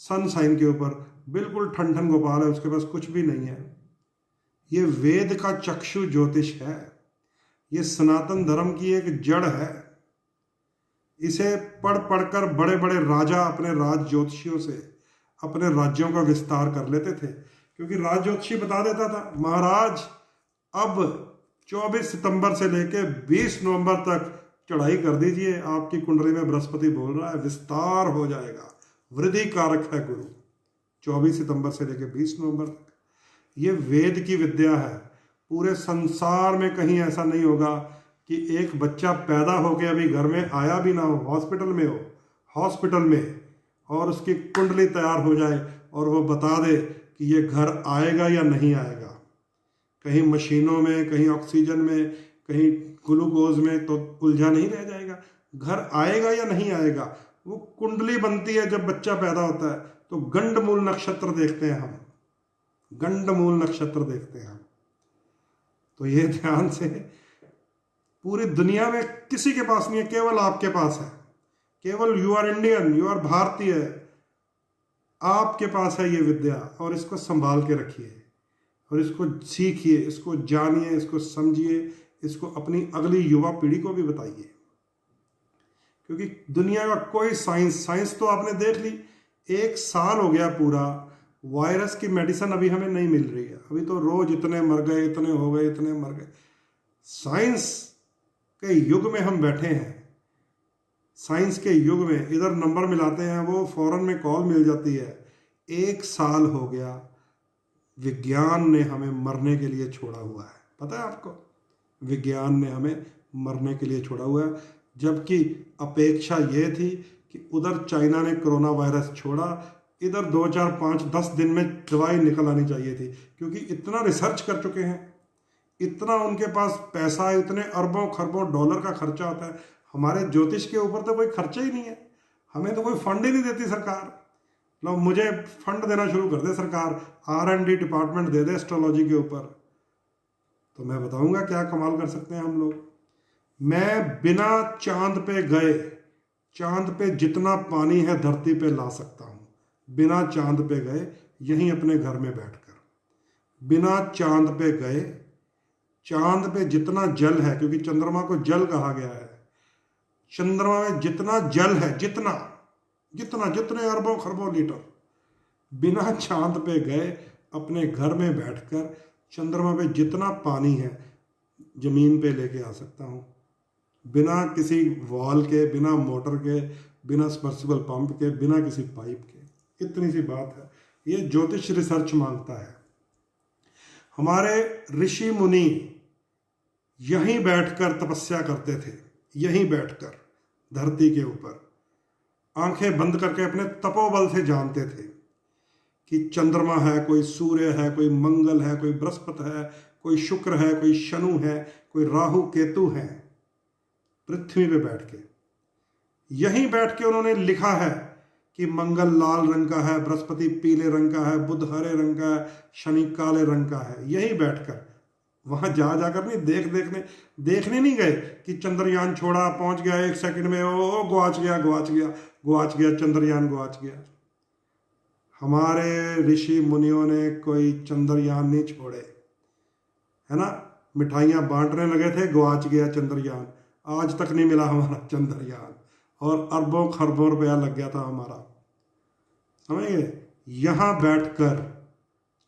सन साइन के ऊपर। बिल्कुल ठन ठन गोपाल है, उसके पास कुछ भी नहीं है। ये वेद का चक्षु ज्योतिष है, ये सनातन धर्म की एक जड़ है। इसे पढ़ पढ़कर बड़े बड़े राजा अपने राज ज्योतिषियों से अपने राज्यों का विस्तार कर लेते थे, क्योंकि राज ज्योतिषी बता देता था, महाराज अब 24 सितंबर से लेकर 20 नवंबर तक चढ़ाई कर दीजिए, आपकी कुंडली में बृहस्पति बोल रहा है, विस्तार हो जाएगा, वृद्धि कारक है गुरु। 24 सितंबर से लेकर 20 नवंबर तक ये वेद की विद्या है। पूरे संसार में कहीं ऐसा नहीं होगा कि एक बच्चा पैदा होकर अभी घर में आया भी ना हो, हॉस्पिटल में, और उसकी कुंडली तैयार हो जाए और वो बता दे कि ये घर आएगा या नहीं आएगा। कहीं मशीनों में, कहीं ऑक्सीजन में, कहीं ग्लूकोज में, तो उलझा नहीं रह जाएगा, घर आएगा या नहीं आएगा। वो कुंडली बनती है जब बच्चा पैदा होता है, तो गंडमूल नक्षत्र देखते हैं हम, गंडमूल नक्षत्र देखते हैं हम। तो ये ध्यान से, पूरी दुनिया में किसी के पास नहीं है, केवल आपके पास है। केवल you are Indian, you are Bharatiya, आपके पास है ये विद्या, और इसको संभाल के रखिए और इसको सीखिए, इसको जानिए, इसको समझिए, इसको अपनी अगली युवा पीढ़ी को भी बताइए, क्योंकि दुनिया का कोई साइंस तो आपने देख ली, 1 साल हो गया पूरा, वायरस की मेडिसिन अभी हमें नहीं मिल रही है। अभी तो रोज इतने मर गए, इतने हो गए, इतने मर गए। साइंस के युग में हम बैठे हैं, साइंस के युग में इधर नंबर मिलाते हैं, वो फौरन में कॉल मिल जाती है। 1 साल हो गया, विज्ञान ने हमें मरने के लिए छोड़ा हुआ है। पता है आपको, विज्ञान ने हमें मरने के लिए छोड़ा हुआ है, जबकि अपेक्षा ये थी कि उधर चाइना ने कोरोना वायरस छोड़ा, इधर 2 4 5 10 दिन में दवाई निकल आनी चाहिए थी, क्योंकि इतना रिसर्च कर चुके हैं, इतना उनके पास पैसा है, इतने अरबों खरबों डॉलर का खर्चा होता है। हमारे ज्योतिष के ऊपर तो कोई खर्चा ही नहीं है, हमें तो कोई फंड ही नहीं देती सरकार। लो मुझे फंड देना शुरू कर दे सरकार, R&D डिपार्टमेंट दे दे एस्ट्रोलॉजी के ऊपर, तो मैं बताऊंगा क्या कमाल कर सकते हैं हम लोग। मैं बिना चांद पे गए, चांद पे जितना पानी है धरती पे ला सकता हूं, बिना चांद पे गए, यहीं अपने घर में बैठकर। बिना चांद पे गए, चांद पे जितना जल है, क्योंकि चंद्रमा को जल कहा गया है, चंद्रमा में जितना जल है, जितना जितने अरबों खरबों लीटर, बिना चांद पे गए अपने घर में बैठकर चंद्रमा पे जितना पानी है जमीन पे लेके आ सकता हूं, बिना किसी वॉल के, बिना मोटर के, बिना सबमर्सिबल पंप के, बिना किसी पाइप के। इतनी सी बात है, ये ज्योतिष रिसर्च मांगता है। हमारे ऋषि मुनि यहीं बैठकर तपस्या करते थे, यहीं बैठकर धरती के ऊपर आंखें बंद करके अपने तपोबल से जानते थे कि चंद्रमा है, कोई सूर्य है, कोई मंगल है, कोई बृहस्पति है, कोई शुक्र है, कोई शनु है, कोई राहु केतु है। पृथ्वी पे बैठ के, यहीं बैठ के उन्होंने लिखा है कि मंगल लाल रंग का है, बृहस्पति पीले रंग का है, बुध हरे रंग का है, शनि काले रंग का है। यहीं बैठकर, वहां जाकर नहीं देखने नहीं गए कि चंद्रयान छोड़ा, पहुंच गया 1 सेकंड में, ओ गवाच गया चंद्रयान, गवाच गया। हमारे ऋषि मुनियों ने कोई चंद्रयान नहीं छोड़े, है ना। मिठाइयां बांटने लगे थे, गवाच गया चंद्रयान, आज तक नहीं मिला हमारा चंद्रयान, और अरबों खरबों रुपया लग गया था हमारा, समझ गए। यहां बैठकर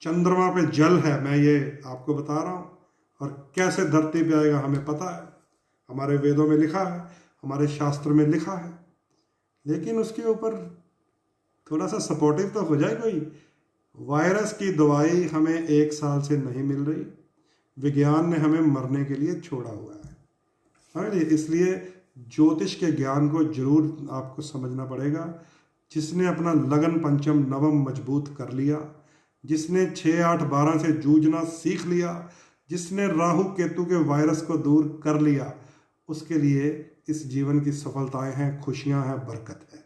चंद्रमा पे जल है, मैं ये आपको बता रहा हूं, और कैसे धरती पे आएगा हमें पता है, हमारे वेदों में लिखा है, हमारे शास्त्र में लिखा है। लेकिन उसके ऊपर थोड़ा सा सपोर्टिव तो हो जाए कोई। वायरस की दवाई हमें 1 साल से नहीं मिल रही, विज्ञान ने हमें मरने के लिए छोड़ा हुआ है। इसलिए ज्योतिष के ज्ञान को जरूर आपको समझना पड़ेगा। जिसने अपना लगन पंचम नवम मजबूत कर लिया, जिसने 6 8 12 से जूझना सीख लिया, जिसने राहु केतु के वायरस को दूर कर लिया, उसके लिए इस जीवन की सफलताएं हैं, खुशियां हैं, बरकत है।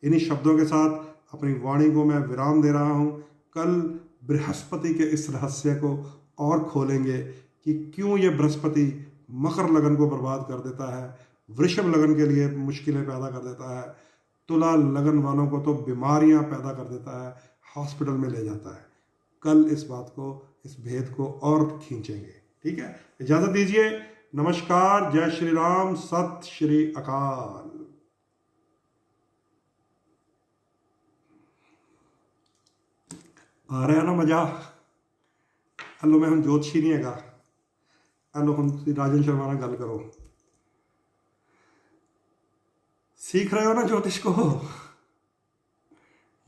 इन्हीं शब्दों के साथ अपनी वाणी को मैं विराम दे रहा हूं। कल बृहस्पति के इस रहस्य को और खोलेंगे कि क्यों ये बृहस्पति मकर लगन को बर्बाद कर देता है, वृषभ लगन के लिए मुश्किलें पैदा कर देता है, तुला लगन वालों को तो बीमारियां पैदा कर देता है, हॉस्पिटल में ले जाता है। कल इस बात को, इस भेद को और खींचेंगे। ठीक है, इजाजत दीजिए। नमस्कार, जय श्री राम, सत श्री अकाल। आ रहा है ना मजा। हेलो, मैं हम ज्योतिषी नहीं हैगा। हेलो, हम राजन शर्मा ना गल करो। सीख रहे हो ना ज्योतिष को?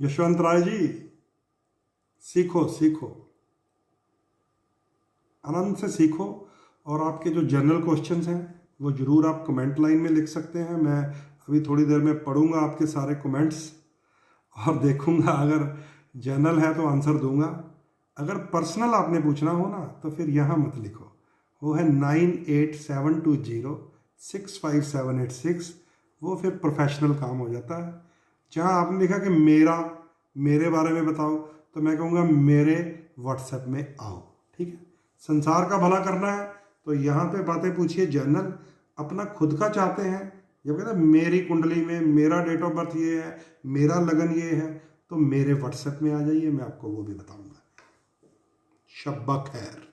यशवंत राय जी, सीखो सीखो, आनंद से सीखो। और आपके जो जनरल क्वेश्चंस हैं वो जरूर आप कमेंट लाइन में लिख सकते हैं। मैं अभी थोड़ी देर में पढ़ूंगा आपके सारे कमेंट्स और देखूंगा, अगर जनरल है तो आंसर दूंगा। अगर पर्सनल आपने पूछना हो ना तो फिर यहाँ मत लिखो, वो है 9872065786, वो फिर प्रोफेशनल काम हो जाता है। जहाँ आपने लिखा कि मेरे बारे में बताओ, तो मैं कहूँगा मेरे व्हाट्सएप में आओ। ठीक है, संसार का भला करना है तो यहाँ पे बातें पूछिए। जनरल अपना खुद का चाहते हैं, जब कहते हैं मेरी कुंडली में मेरा डेट ऑफ बर्थ ये है, मेरा लगन ये है, तो मेरे व्हाट्सएप में आ जाइए, मैं आपको वो भी बताऊंगा। शब्बा खैर।